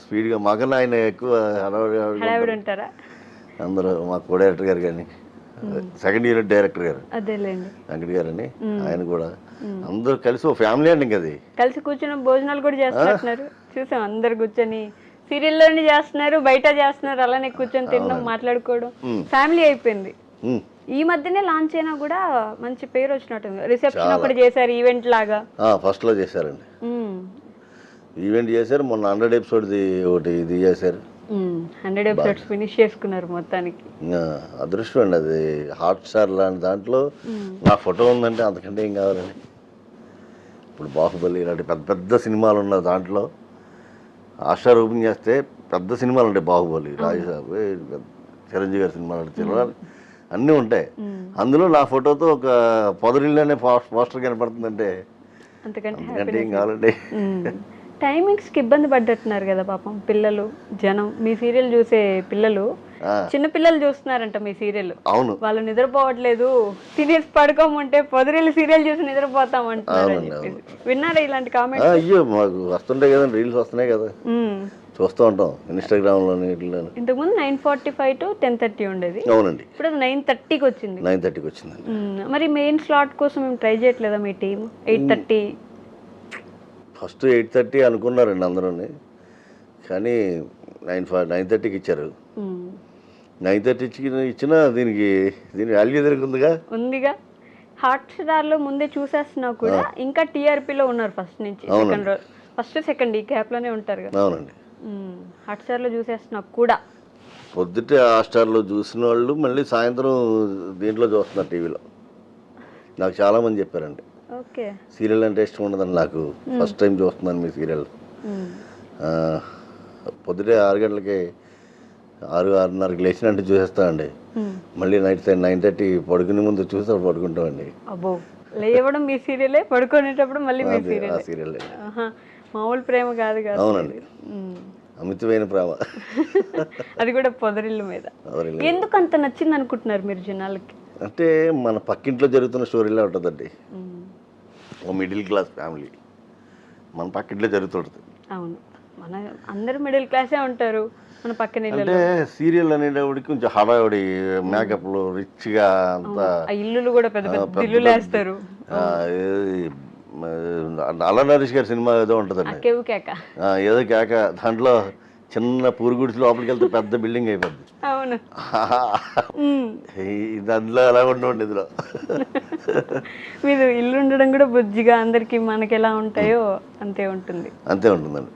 స్పీడ్గా, మాకన్నా ఆయన ఎక్కువ హడావిడి ఉంటారా? అందరూ మా కో డైరెక్టర్ గారు కానీ, సెకండ్ యూనిట్ డైరెక్టర్ గారు వెంకట్ గారు అని, ఆయన కూడా అందరూ కలిసి ఓ ఫ్యామిలీ అండి. ఇంకా అది కలిసి కూర్చొని భోజనాలు కూడా చేస్తున్నారు, చూసాం. అందరు కూర్చొని సీరియల్లోనే చేస్తున్నారు, బయట చేస్తున్నారు, అలానే కూర్చొని తినడం, మాట్లాడుకోవడం, ఫ్యామిలీ అయిపోయింది. ఈ మధ్యనే లాంచ్ అయినా కూడా మంచి పేరు వచ్చినట్టుంది. రిసెప్షన్ ఒకటి చేశారు, ఈవెంట్ లాగా. ఫస్ట్ లో చేశారండి, ఈవెంట్ చేశారు. మొన్న 100 ఎపిసోడ్ది ఒకటి ఇది చేశారు. 100 ఎపిసోడ్స్ ఫినిష్ చేసుకున్నారు మొత్తానికి. అదృష్టం అండి అది. హాట్ స్టార్ లాంటి దాంట్లో నా ఫోటో ఉందంటే అంతకంటే ఏం కావాలండి. ఇప్పుడు బాహుబలి ఇలాంటి పెద్ద పెద్ద సినిమాలు ఉన్న దాంట్లో హాట్ స్టార్ ఓపెన్ చేస్తే పెద్ద సినిమాలు ఉంటాయి. బాహుబలి, రాజసాబ్, చిరంజీవి గారి సినిమాలు అన్నీ ఉంటాయి. అందులో నా ఫోటోతో ఒక పొదరిల్లోనే పోస్టర్ కనపడుతుందంటే అంతకంటే ఏం కావాలండి. టైమింగ్స్కి ఇబ్బంది పడ్డట్టున్నారు కదా పాపం పిల్లలు, జనం. మీ సీరియల్ చూసే పిల్లలు, చిన్న పిల్లలు చూస్తున్నారంట మీ సీరియల్. అవును, వాళ్ళు నిద్రపోవట్లేదు, తినేసి పడుకోమంటే పొదరిల్లు సీరియల్ చూసి నిద్రపోతామంటున్నారు. విన్నారా ఇలాంటి కామెంట్స్? అయ్యో, మాకు వస్తుంటాయి కదా, రీల్స్ వస్తున్నాయి కదా, చూస్తూ ఉంటాం ఇన్స్టాగ్రామ్ లో. ఇంతకుముందు 9:45 to 10:30 ఉండేది. అవునండి, ఇప్పుడు 9:30కి వచ్చింది. 9:30కి వచ్చింది. మరి మెయిన్ స్లాట్ కోసం మేము ట్రై చేయట్లేదా మీ టీం? 8:30 ఫస్ట్ 8:30 అనుకున్నారండి అందరూ, కానీ 9:30కి ఇచ్చారు. 9:30 ఇచ్చినా దీని వాల్యూ ఉందిగా. హాట్ స్టార్ లో ముందే చూసేస్తున్నా కూడా ఇంకా టీఆర్పీలో ఉన్నారు ఫస్ట్ నుంచి. ఫస్ట్ సెకండ్ ఈ గ్యాప్ లోనే ఉంటారు కదా. అవునండి, హాట్ స్టార్ లో చూసేస్తున్నా కూడా. పొద్దుటే హాట్ స్టార్ లో చూసిన వాళ్ళు మళ్ళీ సాయంత్రం దీంట్లో చూస్తున్నారు టీవీలో. నాకు చాలా మంది చెప్పారండి, సీరియల్ అంటే ఇష్టం ఉండదని. నాకు ఫస్ట్ టైం చూస్తున్నాను మీ సీరియల్. పొద్దుటే 6 గంటలకి 6:30కి లేచినట్టు చూసేస్తామండి. మళ్ళీ నైట్ 9:30 పడుకునే ముందు చూసి పడుకుంటామండి. అబ్బో, లేవడం మీ సీరియలే, పడుకునేటప్పుడు మళ్ళీ మీ సీరియల్. మామూలు ప్రేమ కాదు కదా. అవునండి, అమితమైన ప్రేమ. అది కూడా పొదరిల్లు మీద. ఎందుకు అంత నచ్చింది అనుకుంటున్నారు మీరు జనాలకి? అంటే మన పక్కింట్లో జరుగుతున్న స్టోరీలా ఉంటుందండి. ఓ మిడిల్ క్లాస్ ఫ్యామిలీ మన పక్కింట్లో జరుగుతుంటుంది. అవును, మన అందరూ మిడిల్ క్లాసే ఉంటారు మన పక్కన. అంటే సీరియల్ అనేటప్పటికి కొంచెం హడావుడి, మేకప్లు రిచ్గా, అంతా ఇల్లులు కూడా పెద్ద పెద్ద ఇల్లులు వేస్తారు. అలా నరేష్ గారి సినిమా ఏదో ఉంటుందండి, కేక ఏదో కేక. దాంట్లో చిన్న పూరి గుడిసి లోపలికి వెళ్తే పెద్ద బిల్డింగ్ అయిపోద్ది. అవును. ఇది అందులో అలా ఉండేది. ఇందులో మీరు ఇల్లు ఉండడం కూడా బుజ్జిగా అందరికి మనకి ఎలా ఉంటాయో అంతే ఉంటుంది. అంతే ఉంటుందండి.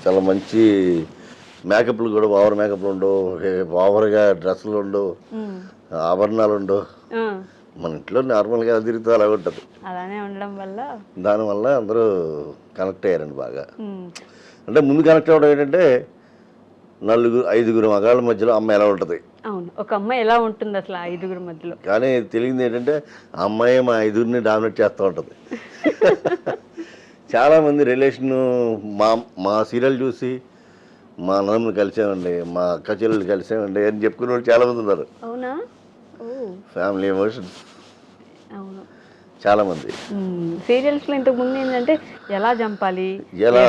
చాలా మంచి మేకప్లు కూడా ఓవర్ మేకప్లు ఉండవు, ఓవర్గా డ్రెస్సులు ఉండవు, ఆభరణాలు ఉండవు. మన ఇంట్లో నార్మల్గా తిరుగుతూ అలా ఉంటుంది. అలానే ఉండడం వల్ల దానివల్ల అందరూ కనెక్ట్ అయ్యారండి బాగా. అంటే ముందు కనెక్ట్ అవ్వడం ఏంటంటే 4-5 మగాళ్ళ మధ్యలో అమ్మాయి ఎలా ఉంటుంది. అవును, ఒక అమ్మాయి ఎలా ఉంటుంది అసలు 5 మధ్యలో. కానీ తెలియదు ఏంటంటే ఆ అమ్మాయి మా 5 డామినేట్ చేస్తూ ఉంటుంది. చాలామంది రిలేషన్ మా సీరియల్ చూసి మా అన్నదమ్ములు కలిసామండి, మా అక్క చెల్లెలు కలిసామండి అని చెప్పుకునే వాళ్ళు చాలామంది ఉన్నారు. అవునా? ఫ్యామిలీ ఎమోషన్స్ అవును, చాలామంది. సీరియల్స్లో ఇంతకుముందు ఏంటంటే ఎలా చంపాలి, ఎలా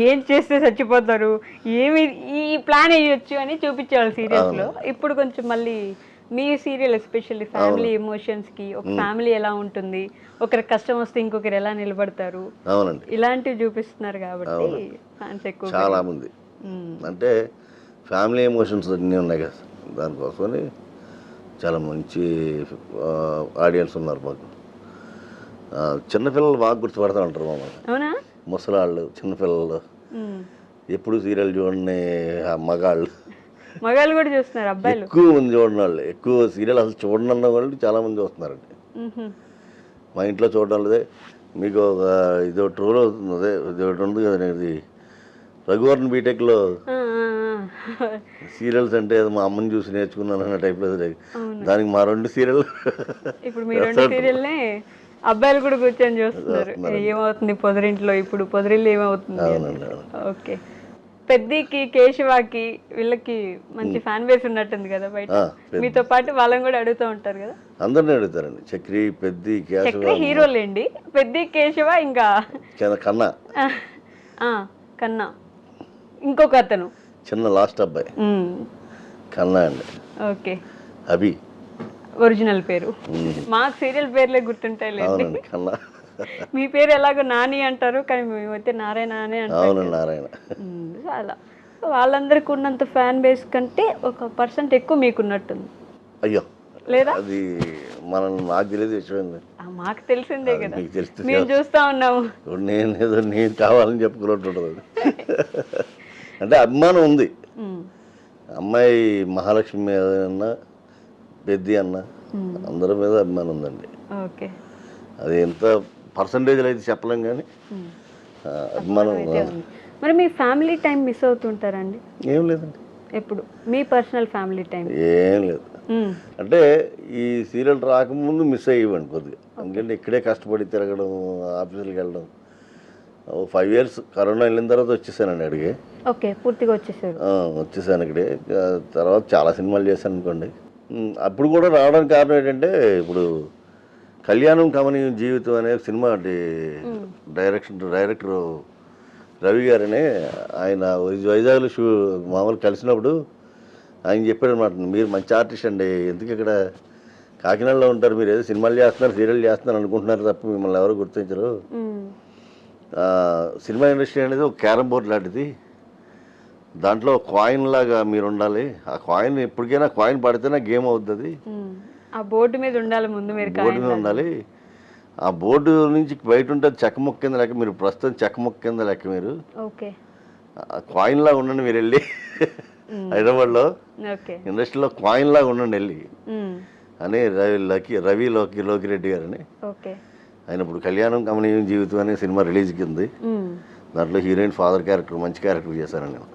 ఏం చేస్తే చచ్చిపోతారు, ఏమి ఈ ప్లాన్ వేయొచ్చు అని చూపించేవాళ్ళు సీరియల్స్లో. ఇప్పుడు కొంచెం మళ్ళీ మీ సీరియల్ ఎస్పెషల్లీ ఫ్యామిలీ ఎమోషన్స్కి, ఒక ఫ్యామిలీ ఎలా ఉంటుంది, ఒకరి కష్టం వస్తే ఇంకొకరు ఎలా నిలబడతారు, అవునండి, ఇలాంటివి చూపిస్తున్నారు కాబట్టి ఫ్యాన్స్ ఎక్కువ చాలామంది. అంటే ఫ్యామిలీ ఎమోషన్స్ అన్నీ ఉన్నాయి కదా, దానికోసమని చాలా మంచి ఆడియన్స్ ఉన్నారు మాకు. చిన్నపిల్లలు బాగా గుర్తుపడతా ఉంటారు మమ్మల్ని. అవునా? ముసలాళ్ళు, చిన్నపిల్లలు, ఎప్పుడు సీరియల్ చూడండి మగాళ్ళు కూడా చూస్తున్నారు, అబ్బాయిలు ఎక్కువ మంది చూడని వాళ్ళు, ఎక్కువ సీరియల్ అసలు చూడని అన్న వాళ్ళు చాలామంది చూస్తున్నారండి. మా ఇంట్లో చూడడం లేదే. మీకు ఒక ఇది ఒకటి రోల్ అవుతుంది, అదే ఇది ఒకటి ఉంది కదా, ఇది రఘువర్ణ బీటెక్లో సీరియల్స్ అంటే మా అమ్మని చూసి నేర్చుకున్నాను అన్న టైప్లో. దానికి మా 2 సీరియల్, ఇప్పుడు మీ 2 సీరియల్నే అబ్బాయిలు కూడా కూర్చొని చూస్తున్నారు. ఏమవుతుంది పొదరింట్లో, ఇప్పుడు పొదరిల్లు ఏమవుతుంది. ఓకే, పెద్దికి, కేశవాకి వీళ్ళకి మంచి ఫ్యాన్ బేస్ ఉన్నట్టుంది కదా బయట. మీతో పాటు వాళ్ళని కూడా అడుగుతూ ఉంటారు కదా? అందరినీ అడుగుతారండి. చక్రి, పెద్ది, కేశవ హీరోలేండి. పెద్ది, కేశవ, ఇంకా కన్నా కన్నా ఇంకొక అతను చిన్న లాస్ట్ అబ్బాయి కన్నా అండి. ఓకే, అభి ఒరిజినల్ పేరు. మాకు సీరియల్ పేర్లే గుర్తుంటాయి లేండి. కన్నా మీ పేరు ఎలాగో నాని అంటారు, కానీ మేమైతే నారాయణ అనే అంటారు. నారాయణ. చాలా వాళ్ళందరికీ ఉన్నంత ఫ్యాన్ బేస్ కంటే 1% ఎక్కువ మీకున్నట్టుంది. అయ్యో లేదా? అది నాకు తెలియదు విషయం. మాకు తెలిసిందే కదా, మేము చూస్తా ఉన్నాము. నేను కావాలని చెప్పుకున్నట్టు అంటే అభిమానం ఉంది. అమ్మాయి మహాలక్ష్మి మీద అన్న, పెద్ది అన్న, అందరి మీద అభిమానం ఉందండి. ఓకే, అది ఎంత పర్సంటేజ్లో అయితే చెప్పలేం, కానీ అభిమానం. మరి మీ ఫ్యామిలీ టైం మిస్ అవుతుంటారండి? ఏం లేదండి, ఎప్పుడు మీ పర్సనల్ ఫ్యామిలీ టైం ఏం లేదు. అంటే ఈ సీరియల్ రాకముందు మిస్ అయ్యేవాడిని కొద్దిగా, ఎందుకంటే ఇక్కడే కష్టపడి తిరగడం, ఆఫీసులకు వెళ్ళడం. 5 years కరోనా వెళ్ళిన తర్వాత వచ్చేసానండి అడిగి. ఓకే, పూర్తిగా వచ్చేసాను ఇక్కడే. తర్వాత చాలా సినిమాలు చేశాను అనుకోండి. అప్పుడు కూడా రావడానికి కారణం ఏంటంటే, ఇప్పుడు కళ్యాణం కమనీయం జీవితం అనే సినిమా డైరెక్టర్ రవి గారనే ఆయన వైజాగ్లో మామూలు కలిసినప్పుడు ఆయన చెప్పాడు అనమాట, మీరు మంచి ఆర్టిస్ట్ అండి, ఎందుకు ఇక్కడ కాకినాడలో ఉంటారు, మీరు ఏదో సినిమాలు చేస్తున్నారు, సీరియల్ చేస్తున్నారు అనుకుంటున్నారు తప్ప మిమ్మల్ని ఎవరు గుర్తించరు. సినిమా ఇండస్ట్రీ అనేది ఒక క్యారమ్ బోర్డ్ లాంటిది, దాంట్లో కాయిన్ లాగా మీరు ఉండాలి. ఆ కాయిన్ ఎప్పటికైనా కాయిన్ పడితేనే గేమ్ అవుతుంది. ఆ బోర్డు మీద ఉండాలి, ముందు మీరు బోర్డు మీద ఉండాలి. ఆ బోర్డు నుంచి బయట ఉంటుంది చెక్కముక్క కింద లెక్క, మీరు ప్రస్తుతం చెక్కముక్క కింద లెక్క, మీరు కాయిన్ లాగా ఉండండి, మీరు వెళ్ళి హైదరాబాద్లో ఇండస్ట్రీలో కాయిన్ లాగా ఉండండి వెళ్ళి అని రవి లోకిరెడ్డి గారని ఆయన ఇప్పుడు కళ్యాణం కమనీయం జీవితం అనే సినిమా రిలీజ్ కింది. దాంట్లో హీరోయిన్ ఫాదర్ క్యారెక్టర్, మంచి క్యారెక్టర్ చేశాను నేను.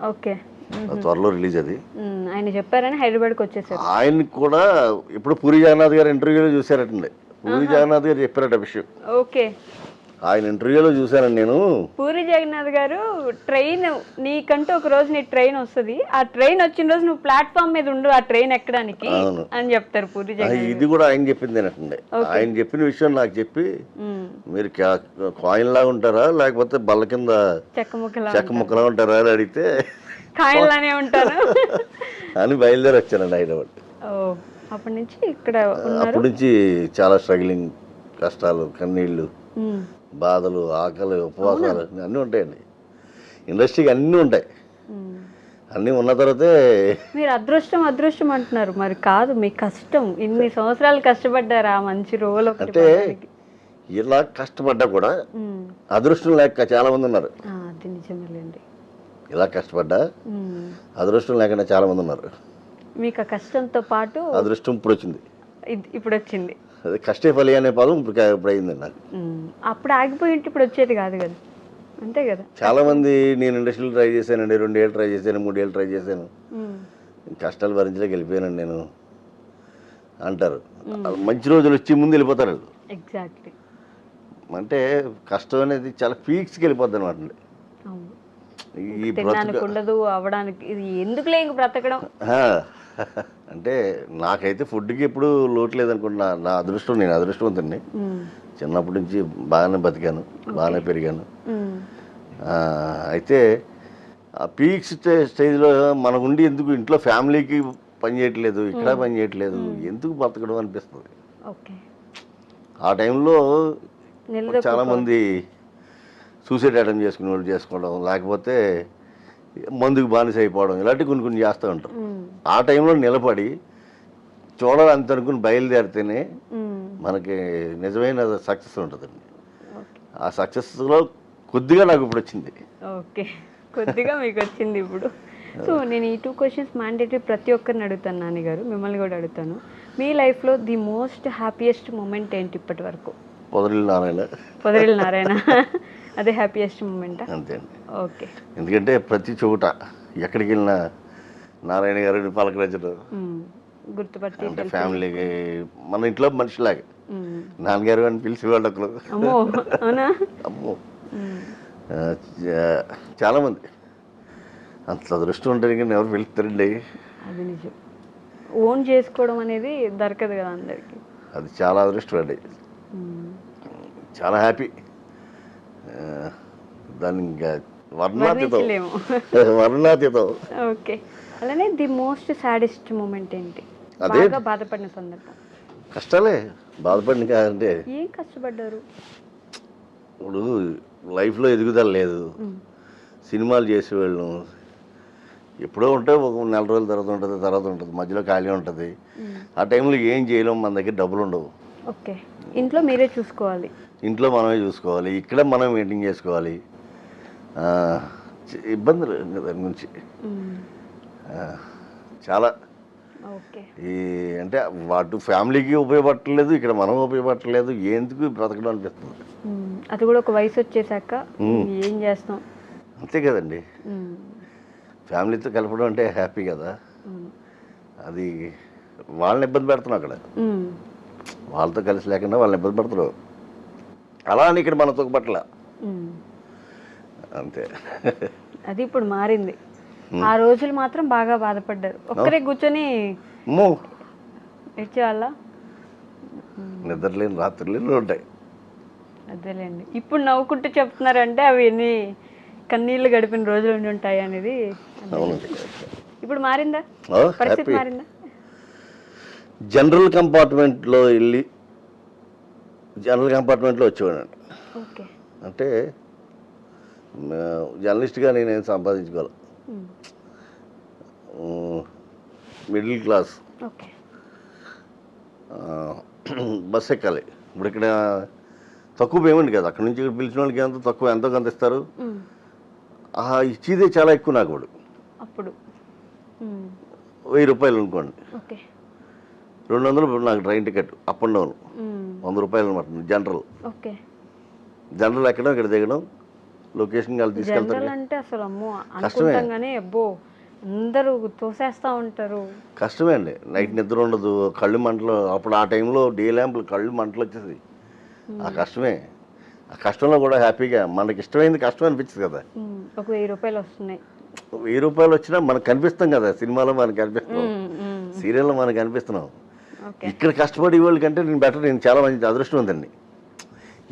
త్వరలో రిలీజ్ అది. ఆయన చెప్పారని హైదరాబాద్కి వచ్చేసారు. ఆయన కూడా ఇప్పుడు పూరి జగన్నాథ్ గారు ఇంటర్వ్యూలో చూసారటండి. పూరి జగన్నాథ్ గారు చెప్పారట విషయం. ఓకే, ఆయన ఇంటర్వ్యూలో చూసానండి నేను. పూరి జగన్నాథ్ గారు ట్రైన్ నీకంటూ ఒక రోజు నీ ట్రైన్ వస్తుంది, ఆ ట్రైన్ వచ్చిన రోజు నువ్వు ప్లాట్ఫామ్ మీద ఉండు ఆ ట్రైన్ ఎక్కడానికి అని చెప్తారు పూరి జగన్నాథ్. ఇది కూడా ఆయన చెప్పింది ఏంటండి, ఆయన చెప్పిన విషయం నాకు చెప్పి, మీరు కాయిన్ లాగా ఉంటారా లేకపోతే బల్ల కింద చెక్క ముక్కలా ఉంటారా అని అడిగితే కాయిన్ లానే ఉంటారు అని బయలుదేరి వచ్చానండి హైదరాబాద్. అప్పటి నుంచి ఇక్కడ అప్పటి నుంచి చాలా స్ట్రగ్లింగ్, కష్టాలు, కన్నీళ్ళు, బాధలు, ఆకలి, ఉపవాసాలు అన్నీ ఉంటాయండి. ఇండస్ట్రీకి అన్నీ ఉంటాయి. అన్నీ ఉన్న తర్వాతే మీరు అదృష్టం అదృష్టం అంటున్నారు, మరి కాదు మీ కష్టం. ఇన్ని సంవత్సరాలు కష్టపడ్డారా మంచి రోల్ ఒకటి అంటే పడడానికి? ఇలా కష్టపడ్డా కూడా అదృష్టం లేక చాలా మంది ఉన్నారు. అది నిజమేలేండి. ఇలా కష్టపడ్డా అదృష్టం లేకుండా చాలా మంది ఉన్నారు. మీకు ఆ కష్టంతో పాటు అదృష్టం ఇప్పుడు వచ్చింది. ఇప్పుడు వచ్చింది. అదే కష్టే ఫలి అనే పదం ఇప్పుడు అయింది నాకు. అప్పుడు ఆగిపోయి ఉంటే ఇప్పుడు వచ్చేది కాదు కదా, అంతే కదా. చాలా మంది నేను ఇండస్ట్రీలో ట్రై చేశానండి, 2 ఏళ్ళు ట్రై చేశాను, 3 ఏళ్ళు ట్రై చేశాను, కష్టాలు భరించలేక వెళ్ళిపోయానండి నేను అంటారు. మంచి రోజులు వచ్చి ముందు వెళ్ళిపోతారు వాళ్ళు. ఎగ్జాక్ట్లీ. అంటే కష్టం అనేది చాలా పీక్స్కి వెళ్ళిపోద్ది అనమాట అండి. ఈ తినడానికి ఉండదు, అవ్వడానికి ఇది ఎందుకులే ఇంక బ్రతకడం. అంటే నాకైతే ఫుడ్కి ఎప్పుడు లోటు లేదనుకుంటున్నా. నా అదృష్టం, నేను అదృష్టవంతుడిని. చిన్నప్పటి నుంచి బాగానే బతికాను, బాగానే పెరిగాను. అయితే ఆ పీక్స్ స్టేజ్లో మనకుండి ఎందుకు ఇంట్లో ఫ్యామిలీకి పని చేయట్లేదు, ఇక్కడ పని చేయట్లేదు, ఎందుకు బతకడం అనిపిస్తుంది. ఆ టైంలో చాలామంది సూసైడ్ అటెంప్ట్ చేసుకునే వాళ్ళు చేసుకోవడం, లేకపోతే మందుకు బానిస అయిపోవడం, ఇలాంటివి కొన్ని చేస్తూ ఉంటారు. ఆ టైంలో నిలబడి చూడాలంత అనుకుని బయలుదేరితేనే మనకి నిజమైన సక్సెస్ ఉంటుందండి. ఆ సక్సెస్లో కొద్దిగా నాకు ఇప్పుడు వచ్చింది. ఓకే, కొద్దిగా మీకు వచ్చింది ఇప్పుడు. సో నేను ఈ 2 క్వశ్చన్స్ మ్యాండేటరీ ప్రతి ఒక్కరిని అడుగుతాను నాని గారు, మిమ్మల్ని కూడా అడుగుతాను. మీ లైఫ్లో ది మోస్ట్ హ్యాపీయెస్ట్ మూమెంట్ ఏంటి ఇప్పటి వరకు? పొదరిల్లు నారాయణ. పొదరిల్లు నారాయణ అదే హ్యాపీయెస్ట్ మూమెంటా? అంతే అండి. ఓకే. ఎందుకంటే ప్రతి చోట ఎక్కడికి వెళ్ళినా నారాయణ గారిని పలకరించడం, గుర్తుపట్టి అంటే ఫ్యామిలీకి మన ఇంట్లో మనిషిలాగా నాన్నగారు అని పిలిచేవాళ్ళు ఒకరు. అమ్మో, అవునా? అమ్మో, చాలామంది అంత అదృష్టం ఉంటుంది కానీ ఎవరు పిలుస్తారండి. అది నిజం. ఓన్ చేసుకోవడం అనేది దొరకదు కదా అందరికి. అది చాలా అదృష్టం అండి. చాలా హ్యాపీ. దాన్ని ఇంకా వర్ణాతీతం. ఓకే. అలానే ది మోస్ట్ సాడెస్ట్ మూమెంట్ ఏంటి? బాగా బాధపడిన సందర్భం? కష్టాలే, బాధపడిన కాదంటే. ఏం కష్టపడ్డారు? ఇప్పుడు లైఫ్లో ఎదుగుదల లేదు, సినిమాలు చేసేవాళ్ళం ఎప్పుడో ఉంటే ఒక 4 రోజుల తర్వాత ఉంటుంది, మధ్యలో ఖాళీ ఉంటుంది. ఆ టైంలో ఏం చేయలేం, మన దగ్గర డబ్బులు ఉండవు. ఓకే. ఇంట్లో మీరే చూసుకోవాలి, ఇంట్లో మనమే చూసుకోవాలి, ఇక్కడ మనం మెయింటైన్ చేసుకోవాలి. ఇబ్బందులు దాని గురించి చాలా. ఈ అంటే వాటి ఫ్యామిలీకి ఉపయోగపడట్లేదు, ఇక్కడ మనం ఉపయోగపడట్లేదు, ఎందుకు బ్రతకడం అనిపిస్తుంది. అది కూడా ఒక వయసు వచ్చేసాక ఏం చేస్తాం, అంతే కదండి. ఫ్యామిలీతో కలపడం అంటే హ్యాపీ కదా, అది వాళ్ళని ఇబ్బంది పెడుతున్నాం అక్కడ. వాళ్ళతో కలిసి లేకుండా వాళ్ళని ఇబ్బంది పెడుతున్నావు, అలా అని ఇక్కడ మన తొక్కపట్ల అంతే. అది ఇప్పుడు మారింది. ఆ రోజులు మాత్రం బాగా బాధపడ్డారు, ఒక్కరే కూర్చొని ఇచ్చేవాళ్ళ, నిద్రలేని రాత్రులు ఉంటాయి. అదేలేండి. ఇప్పుడు నవ్వుకుంటూ చెప్తున్నారంటే అవి ఎన్ని కన్నీళ్ళు గడిపిన రోజులు ఉండి ఉంటాయి అనేది. ఇప్పుడు మారిందా పరిస్థితి? మారిందా? జనరల్ కంపార్ట్మెంట్లో వెళ్ళి జనరల్ కంపార్ట్మెంట్లో వచ్చేవాడండి. ఓకే. అంటే జర్నలిస్ట్గా నేనేం సంపాదించుకోవాలి, మిడిల్ క్లాస్, బస్ ఎక్కాలి. ఇప్పుడు ఇక్కడ తక్కువ పేమెంట్ కదా, అక్కడ నుంచి ఇక్కడ పిలిచిన వాళ్ళకి ఎంత తక్కువ, ఎంతో కొంత ఇస్తారు. ఇచ్చేదే చాలా ఎక్కువ నాకు. అప్పుడు 1000 రూపాయలు అనుకోండి, 200 నాకు train ticket up and down, 100 రూపాయలు అనమాట. జనరల్ ఎక్కడం, ఇక్కడ దిగడం, లొకేషన్ వాళ్ళు తీసుకెళ్తారు. అంటే అసలు అమ్మో అనుకుంటాగానే అబ్బో అందరూ తోసేస్తూ ఉంటారు. కష్టమే అండి. నైట్ నిద్ర ఉండదు, కళ్ళు మంటలు. అప్పుడు ఆ టైంలో డే ల్యాంపులు కళ్ళు మంటలు వచ్చేది. ఆ కష్టమే. ఆ కష్టంలో కూడా హ్యాపీగా మనకి ఇష్టమైంది కష్టం అనిపించింది కదా. ఒక 1000 రూపాయలు వస్తున్నాయి, 1000 రూపాయలు వచ్చినా మనకు కనిపిస్తాం కదా, సినిమాలో మనకు కనిపిస్తున్నాం, సీరియల్లో మనకు కనిపిస్తున్నాం. ఇక్కడ కష్టపడే వాళ్ళకంటే నేను చాలా మంచి అదృష్టం ఉందండి.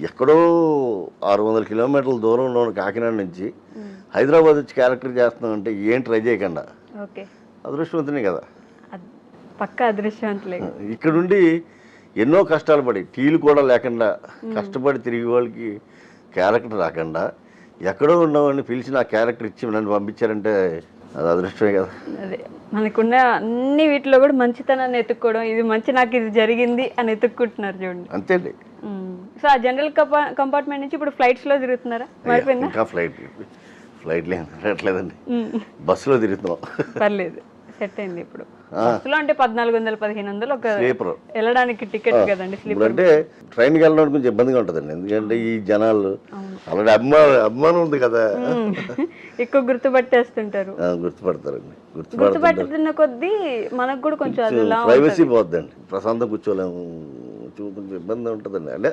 ఎక్కడో 600 కిలోమీటర్ల దూరంలో ఉన్న కాకినాడ నుంచి హైదరాబాద్ వచ్చి క్యారెక్టర్ చేస్తున్నాం అంటే ఏం ట్రై చేయకుండా అదృష్టవంతునే కదా. పక్కా అదృష్టవంతులే. ఇక్కడ నుండి ఎన్నో కష్టాలు పడి టీలు కూడా లేకుండా కష్టపడి తిరిగే వాళ్ళకి క్యారెక్టర్ రాకుండా ఎక్కడో ఉన్నవాడిని పిలిచి నా క్యారెక్టర్ ఇచ్చి నన్ను పంపించారంటే అది అదృష్టమే కదా. అదే మనకున్న అన్ని వీటిలో కూడా మంచితనాన్ని ఎత్తుక్కోవడం, ఇది మంచి నాకు ఇది జరిగింది అని ఎత్తుక్కుంటున్నారు చూడండి. అంతే అండి. సో ఆ జనరల్ కంపార్ట్మెంట్ నుంచి ఇప్పుడు ఫ్లైట్స్లో తిరుగుతున్నారా? మారిపోయిందా? ఇంకా ఫ్లైట్లు ఏం తిరగట్లేదండి, బస్సులో తిరుగుతున్నాం. పర్లేదు, సెట్ అయింది. ఇప్పుడు బస్సులో అంటే 1400 1500 ఒక స్లీపర్ వెళ్ళడానికి టికెట్ కదండి. స్లీపర్ అంటే ట్రైన్కి వెళ్ళడానికి కొంచెం ఇబ్బందిగా ఉంటుందండి, ఎందుకంటే ఈ జనాలు అలాంటి అభిమానం ఉంది కదా, ఎక్కువ గుర్తుపట్టేస్తుంటారు. గుర్తుపడతారండి. గుర్తుపట్టుతున్న కొద్దీ మనకు కూడా కొంచెం ప్రైవసీ పోద్దండి, ప్రశాంతం కూర్చోలేము, కొంచెం ఇబ్బంది ఉంటుందండి. అంటే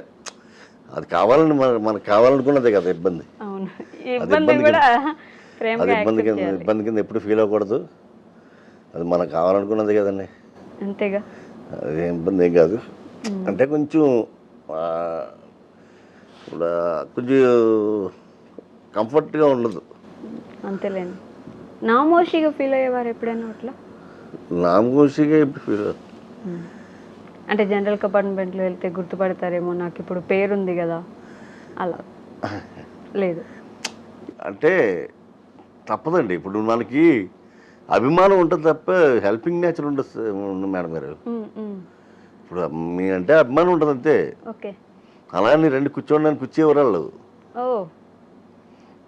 అది కావాలని మనకు కావాలనుకున్నదే కదా ఇబ్బంది. అవును, ఇబ్బంది కూడా అది ఇబ్బంది కింద ఎప్పుడు ఫీల్ అవ్వకూడదు, అది మనకు కావాలనుకున్నది కదండి. అంతేగా, అది ఇబ్బంది ఏం కాదు. అంటే కొంచెం కొంచెం కంఫర్ట్గా ఉండదు. అంతేలేండి. నామోషిగా ఫీల్ అయ్యేవారు ఎప్పుడైనా అట్లా? నామోషిగా ఎప్పుడు ఫీల్ అంటే జనరల్ కంపార్ట్మెంట్లో వెళ్తే గుర్తుపడతారేమో, నాకు ఇప్పుడు పేరుంది కదా అలా లేదు. అంటే తప్పదండి, ఇప్పుడు మనకి అభిమానం ఉంటుంది తప్ప హెల్పింగ్ నేచర్ ఉండదు మేడం గారు. ఇప్పుడు మీ అంటే అభిమానం ఉంటుంది అంతే. ఓకే, అలా నీ రెండు కూర్చోండి అని కూర్చేవారు వాళ్ళు. ఓ,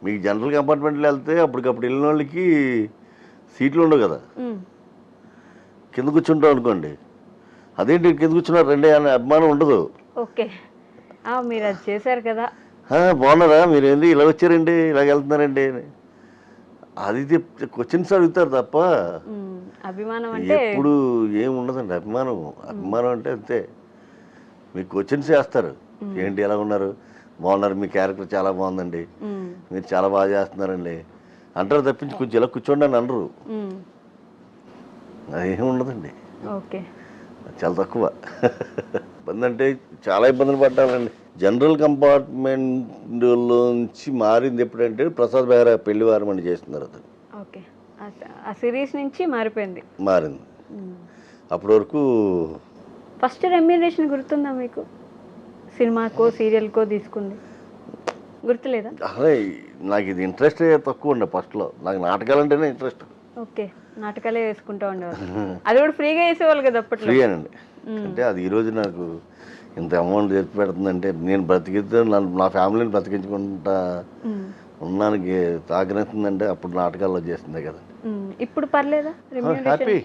మీకు జనరల్ కంపార్ట్మెంట్లో వెళ్తే అప్పటికప్పుడు వెళ్ళిన వాళ్ళకి సీట్లు ఉండవు కదా, కింద కూర్చుంటాం అనుకోండి, అదేంటి కింద కూర్చున్నారు రెండే అనే అభిమానం ఉండదు. ఓకే, మీరు అది చేశారు కదా, బాగున్నారా మీరు, ఏంటి ఇలా వచ్చారండి, ఇలాగ వెళ్తున్నారండి అని అది క్వశ్చన్స్ అడుగుతారు తప్ప అభిమానం అంటే ఎప్పుడు ఏం ఉండదండి. అభిమానం అంటే అంతే, మీకు క్వశ్చన్స్ వేస్తారు, ఏంటి ఎలా ఉన్నారు, బాగున్నారు, మీ క్యారెక్టర్ చాలా బాగుందండి, మీరు చాలా బాగా చేస్తున్నారండి అంటారు తప్పించి కొంచెం ఇలా కూర్చోండి అని అనరు. అదేం ఉండదండి. ఓకే, చాలా తక్కువ. ఇబ్బంది అంటే చాలా ఇబ్బందులు పడ్డానండి. జనరల్ కంపార్ట్మెంట్లోంచి మారింది ఎప్పుడంటే ప్రసాద్ బెహ్రా పెళ్లివారం అని చేస్తున్నారు అతను. ఓకే, ఆ సిరీస్ నుంచి మారింది. అప్పటి వరకు ఫస్ట్ రెమ్యూనరేషన్ గుర్తుందా మీకు? సినిమాకో సీరియల్కో తీసుకుంది గుర్తులేదా? అదే నాకు ఇది ఇంట్రెస్ట్ తక్కువ ఉండే ఫస్ట్లో, నాకు నాటకాలంటేనే ఇంట్రెస్ట్. ఓకే, నాటకాలే వేసుకుంటా ఉండేవాళ్ళు, అది కూడా ఫ్రీగా వేసేవాళ్ళు కదా అప్పట్లో? ఫ్రీగానండి. అంటే అది ఈరోజు నాకు ఇంత అమౌంట్ తెచ్చి పెడుతుందంటే నేను బ్రతికితే నా ఫ్యామిలీని బ్రతికించుకుంటా ఉన్నానికి తాకినేస్తుందంటే అప్పుడు నాటకాల్లో చేస్తుందే కదా. ఇప్పుడు పర్లేదా? హ్యాపీ.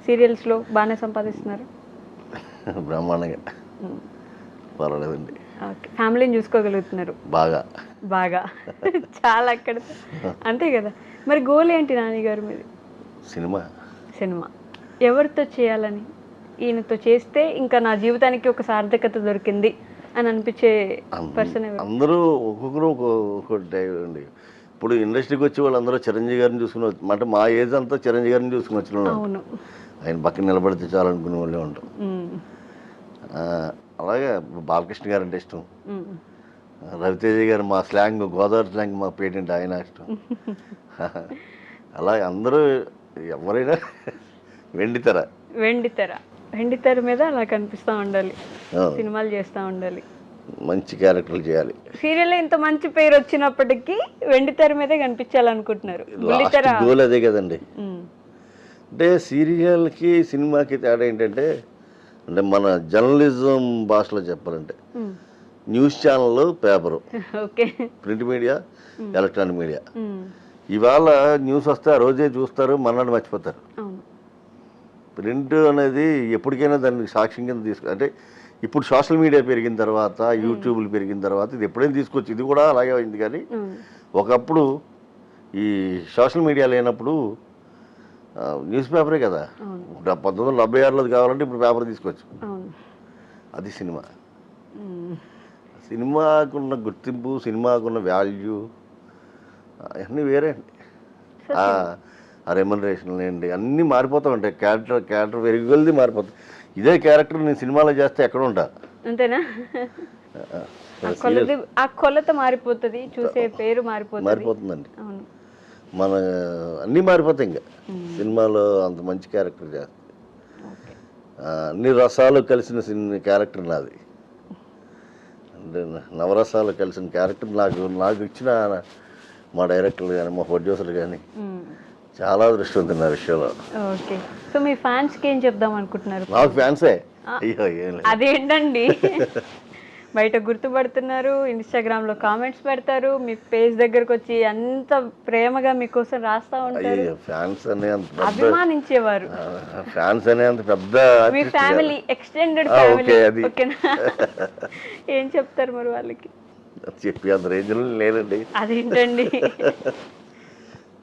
సీరియల్స్లో బాగానే సంపాదిస్తున్నారు? బ్రహ్మాండంగా పర్వాలేదండి. ఫ్యామిలీని చూసుకోగలుగుతున్నారు బాగా బాగా చాలా అక్కడ అంతే కదా. మరి గోల్ ఏంటి నాన్నగారు మీది? సినిమా ఎవరితో చేయాలని, ఈయనతో చేస్తే ఇంకా నా జీవితానికి ఒక సార్థకత దొరికింది అని అనిపించే పర్సన్ ఎవరు? అందరూ ఒక్కొక్కరు ఒక్కొక్కటి అండి. ఇప్పుడు ఇండస్ట్రీకి వచ్చే వాళ్ళందరూ చిరంజీవి గారిని చూసుకుని, అంటే మా ఏజ్ అంతా చిరంజీవి గారిని చూసుకుని వచ్చిన వాళ్ళు, ఆయన పక్కన నిలబడితే చాలనుకునే వాళ్ళే ఉంటాం. అలాగే బాలకృష్ణ గారు అంటే ఇష్టం, రవితేజ గారు మా స్లాంగ్, గోదావరి స్లాంగ్ మా పేటెంట్, ఆయన ఇష్టం. అలాగే అందరూ ఎవరైనా వెండితెర మీద అలా కనిపిస్తూ ఉండాలి, సినిమాలు చేస్తూ ఉండాలి, మంచి క్యారెక్టర్లు చేయాలి. సీరియల్ ఇంత మంచి పేరు వచ్చినప్పటికీ వెండితెర మీదే కనిపించాలనుకుంటున్నారు. గోల్ అదే కదండి. అంటే సీరియల్కి సినిమాకి తేడా ఏంటంటే, అంటే మన జర్నలిజం భాషలో చెప్పాలంటే news channel, paper, print media, electronic media. ఇవాళ న్యూస్ వస్తే ఆ రోజే చూస్తారు, మన్నాడు మర్చిపోతారు. ప్రింట్ అనేది ఎప్పటికైనా దానికి సాక్ష్యం కింద అంటే ఇప్పుడు సోషల్ మీడియా పెరిగిన తర్వాత, యూట్యూబ్లు పెరిగిన తర్వాత ఇది ఎప్పుడైనా తీసుకొచ్చి ఇది కూడా అలాగే అయింది. కానీ ఒకప్పుడు ఈ సోషల్ మీడియా లేనప్పుడు న్యూస్ పేపరే కదా. 1976లో కావాలంటే ఇప్పుడు పేపర్ తీసుకోవచ్చు. అది సినిమాకున్న గుర్తింపు, సినిమాకున్న వాల్యూ అన్నీ వేరే అండి. ఆ రెమ్యునరేషన్లు ఏంటి అన్నీ మారిపోతూ ఉంటాయి. క్యారెక్టర్ వెరిగొల్ది మారిపోతుంది. ఇదే క్యారెక్టర్ నేను సినిమాలో చేస్తే ఎక్కడ ఉంటా, అంతేనా? ఆ కొలత మారిపోతుంది, చూసే పేరు మారిపోతుందండి. మన అన్నీ మారిపోతాయి. ఇంకా సినిమాలో అంత మంచి క్యారెక్టర్ చేస్తే అన్ని రసాలు కలిసిన క్యారెక్టర్ నాది. అంటే నవరసాలు కలిసిన క్యారెక్టర్ నాకు ఇచ్చిన మా డైరెక్టర్లు కానీ మా ప్రొడ్యూసర్లు కానీ చాలా దృష్టివంతున్నారు ఆ విషయంలో. ఓకే, సో మీ ఫ్యాన్స్కి ఏం చెప్దాం అనుకుంటున్నారు? నాకు ఫ్యాన్సే. అయ్యో ఏం లేదు. అదేంటండి, బయట గుర్తుపడుతున్నారు, ఇన్స్టాగ్రామ్లో కామెంట్స్ పెడతారు, మీ పేజ్ దగ్గరకు వచ్చి అంత ప్రేమగా మీకోసం రాస్తా ఉంటారు. అయ్యో ఫ్యాన్స్ అనే అంత పెద్ద అభిమానించేవారు. ఫ్యాన్స్ అనే అంత పెద్ద మీ ఫ్యామిలీ, ఎక్స్టెండెడ్ ఫ్యామిలీ. ఓకేనా, ఏం చెప్తారు మరి వాళ్ళకి? చెప్పి అంత రేంజ్లో లేదండి. అదేంటండి,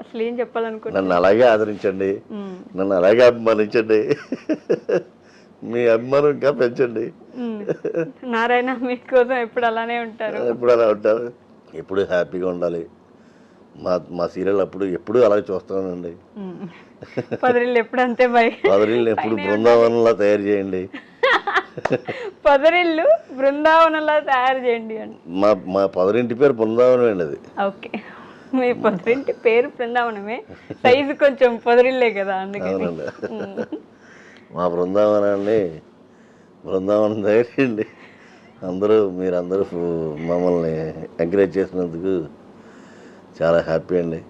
అసలు ఏం చెప్పాలనుకుంటున్నారు? నన్ను అలాగే ఆదరించండి, నన్ను అలాగే అభిమానించండి, మీ అభిమానం ఇంకా పెంచండి. నారాయణ మీకోసం ఎప్పుడు అలానే ఉంటారు. ఎప్పుడు అలా ఉంటారు, ఎప్పుడు హ్యాపీగా ఉండాలి. మా సీరియల్ అప్పుడు ఎప్పుడు అలాగే చూస్తానండి. పొదరిల్లు ఎప్పుడు అంతే పొదరిల్లు ఎప్పుడు బృందావనంలా తయారు చేయండి. పొదరిల్లు బృందావనంలా తయారు చేయండి అండి. మా పొదరింటి పేరు బృందావనం అండి. అది ఓకే, మీ పొదరింటి పేరు బృందావనమే, సైజు కొంచెం పొదరిల్లే కదా అందుకని. మా బృందావనాన్ని బృందావనం తయారు చేయండి. మీరందరూ మమ్మల్ని ఎంకరేజ్ చేసినందుకు చాలా హ్యాపీ అండి.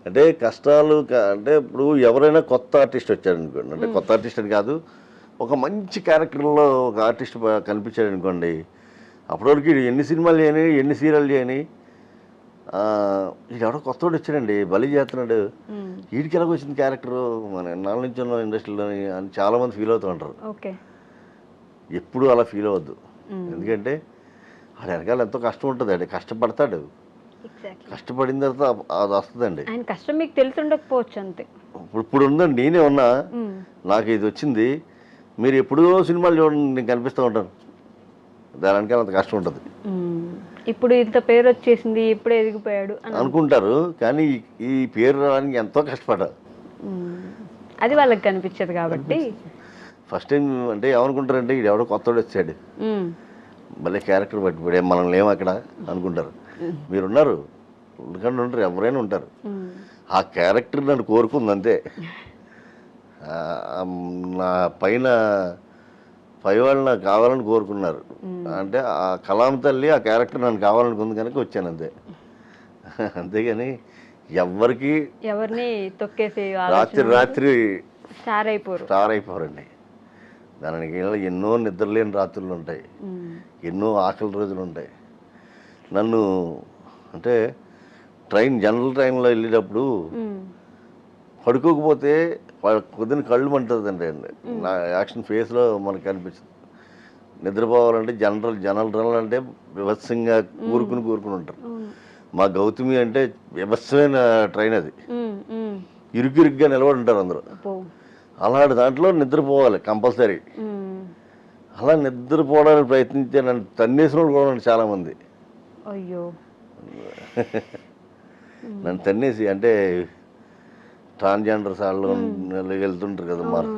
అంటే కష్టాలు అంటే ఇప్పుడు ఎవరైనా కొత్త ఆర్టిస్ట్ వచ్చాడు అనుకోండి, అంటే కొత్త ఆర్టిస్ట్ అని కాదు, ఒక మంచి క్యారెక్టర్లో ఒక ఆర్టిస్ట్ కనిపించాడు అనుకోండి, అప్పటివరకు ఎన్ని సినిమాలు చేయని ఎన్ని సీరియల్ చేయని ఎవడో కొత్తవాడు వచ్చాడండి, బలి చేస్తున్నాడు, వీడికి ఎలాగ వచ్చింది క్యారెక్టరు, మన ఎన్నాళ్ళ నుంచి ఉన్న ఇండస్ట్రీలో అని చాలామంది ఫీల్ అవుతూ ఉంటారు. ఎప్పుడు అలా ఫీల్ అవ్వద్దు, ఎందుకంటే వాడు వెనకాల ఎంతో కష్టం ఉంటుంది అండి, కష్టపడతాడు, కష్టపడిన తర్వాత అది వస్తుందండి. ఆయన కష్టం మీకు తెలిసి ఉండకపోవచ్చు అంతే. ఇప్పుడు ఉందండి, నేనే ఉన్నా, నాకు ఇది వచ్చింది, మీరు ఎప్పుడో సినిమాలు చూడండి, నేను కనిపిస్తూ ఉంటాను, దాని వెనకాల అంత కష్టం ఉంటుంది. ఇప్పుడు ఇంత పేరు వచ్చేసింది, ఇప్పుడే ఎదిగిపోయాడు అనుకుంటారు, కానీ ఈ పేరు రావడానికి ఎంతో కష్టపడ్డా, అది వాళ్ళకి కనిపించదు కాబట్టి. ఫస్ట్ టైం అంటే ఏమనుకుంటారంటే ఇది ఎవడో కొత్తవాడు వచ్చాడు, మళ్ళీ క్యారెక్టర్ పట్టిపోయాడు, మనం లేము అక్కడ అనుకుంటారు. మీరున్నారు, ఎందుకంటే ఉంటారు, ఎవరైనా ఉంటారు. ఆ క్యారెక్టర్ నన్ను కోరుకుంది అంతే. నా పైన పైవాళ్ళు నాకు కావాలని కోరుకున్నారు, అంటే ఆ కలాం తల్లి ఆ క్యారెక్టర్ నన్ను కావాలనుకుంది కనుక వచ్చాను అంతే. అంతేగాని ఎవరిని తొక్కేసి రాత్రి స్టార్ అయిపోరండి. దానికి ఎన్నో నిద్రలేని రాత్రులు ఉంటాయి, ఎన్నో ఆకలి రోజులు ఉంటాయి. నన్ను అంటే జనరల్ ట్రైన్లో వెళ్ళేటప్పుడు పడుకోకపోతే పొద్దున్న కళ్ళు మంటుందండి అండి, నా యాక్షన్ ఫేస్లో మనకు కనిపిస్తుంది. నిద్రపోవాలంటే జనరల్ ట్రైన్లు అంటే విభత్సంగా కూరుకుని ఉంటారు. మా గౌతమి అంటే విభత్సమైన ట్రైన్, అది ఇరుకిరుగ్గా నిలబడి ఉంటారు అందరూ. అలాంటి దాంట్లో నిద్రపోవాలి కంపల్సరీ. అలా నిద్రపోవడానికి ప్రయత్నించే నన్ను తన్నేసిన వాళ్ళు కూడా ఉన్నారు చాలామంది. నన్ను తన్నేసి, అంటే ట్రాన్స్జెండర్స్ వాళ్ళు వెళ్తుంటారు కదా, మరి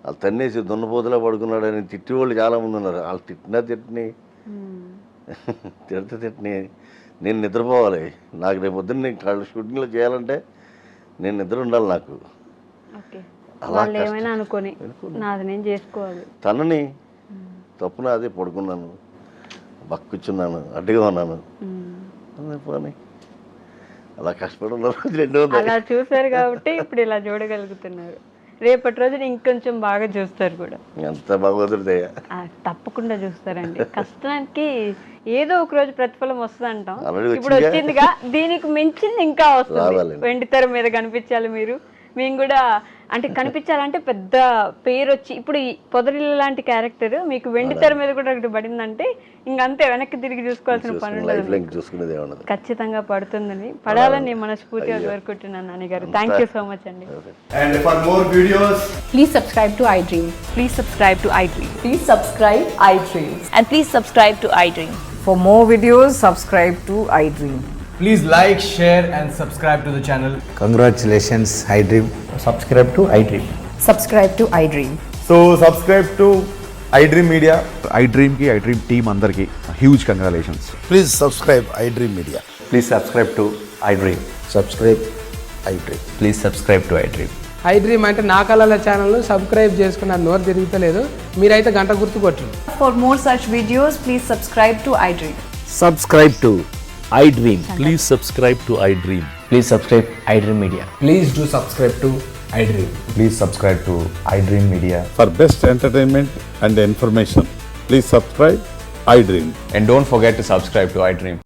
వాళ్ళు తన్నేసి దున్నపోతులా పడుకున్నాడని తిట్టి వాళ్ళు చాలామంది ఉన్నారు. వాళ్ళు తిట్టిని తిట్టిని నేను నిద్రపోవాలి. నాకు రేపు పొద్దున్న నేను కళ్ళు షూటింగ్లో చేయాలంటే నేను నిద్ర ఉండాలి. నాకు తనని తప్పున అదే పడుకున్నాను, బక్కుచ్చున్నాను, అడ్డుగా ఉన్నాను, పోనీ అలా కష్టపడి ఉన్న రోజు అలా చూసారు కాబట్టి ఇప్పుడు ఇలా చూడగలుగుతున్నారు. రేపటి రోజున ఇంకొంచెం బాగా చూస్తారు కూడా. ఎంత బాగోదురుదయ్యా, తప్పకుండా చూస్తారండి. కష్టానికి ఏదో ఒక రోజు ప్రతిఫలం వస్తుంది అంటాం. ఇప్పుడు వచ్చిందిగా, దీనికి మించింది ఇంకా వస్తుంది. వెండితెర మీద కనిపించాలి మీరు. మేము కూడా అంటే కనిపించాలంటే పెద్ద పేరు వచ్చి, ఇప్పుడు ఈ పొదరిల్లు లాంటి క్యారెక్టర్ మీకు వెండితెర మీద కూడా ఒకటి పడిందంటే ఇంకంతే, వెనక్కి తిరిగి చూసుకోవాల్సిన పని ఉండదు. ఖచ్చితంగా పడుతుందని, పడాలని నేను మనస్ఫూర్తిగా కోరుకుంటున్నాను నాన్నగారు. థ్యాంక్ యూ సో మచ్ అండి. And for more videos, please subscribe to iDream. Please subscribe to iDream. Please subscribe iDream. And please subscribe to iDream. For more videos, subscribe to iDream. please like, share and subscribe to the channel. Congratulations, iDream. Subscribe to iDream. Subscribe to iDream. So subscribe to iDream Media. iDream ki iDream team andarki huge congratulations. Please subscribe iDream Media. Please subscribe to iDream. Subscribe iDream. Please subscribe to iDream. I dream అంటే నా కళల ఛానల్ సబ్స్క్రైబ్ చేసుకున్న నోరు తిరుగుతలేదు, మీరైతే గంట గుర్తు కొట్టండి. For more such videos, please subscribe to iDream. Subscribe to iDream. Please subscribe to iDream. Please subscribe iDream Media. Please do subscribe to iDream. Please subscribe to iDream Media. For best entertainment and information, please subscribe iDream. And don't forget to subscribe to iDream.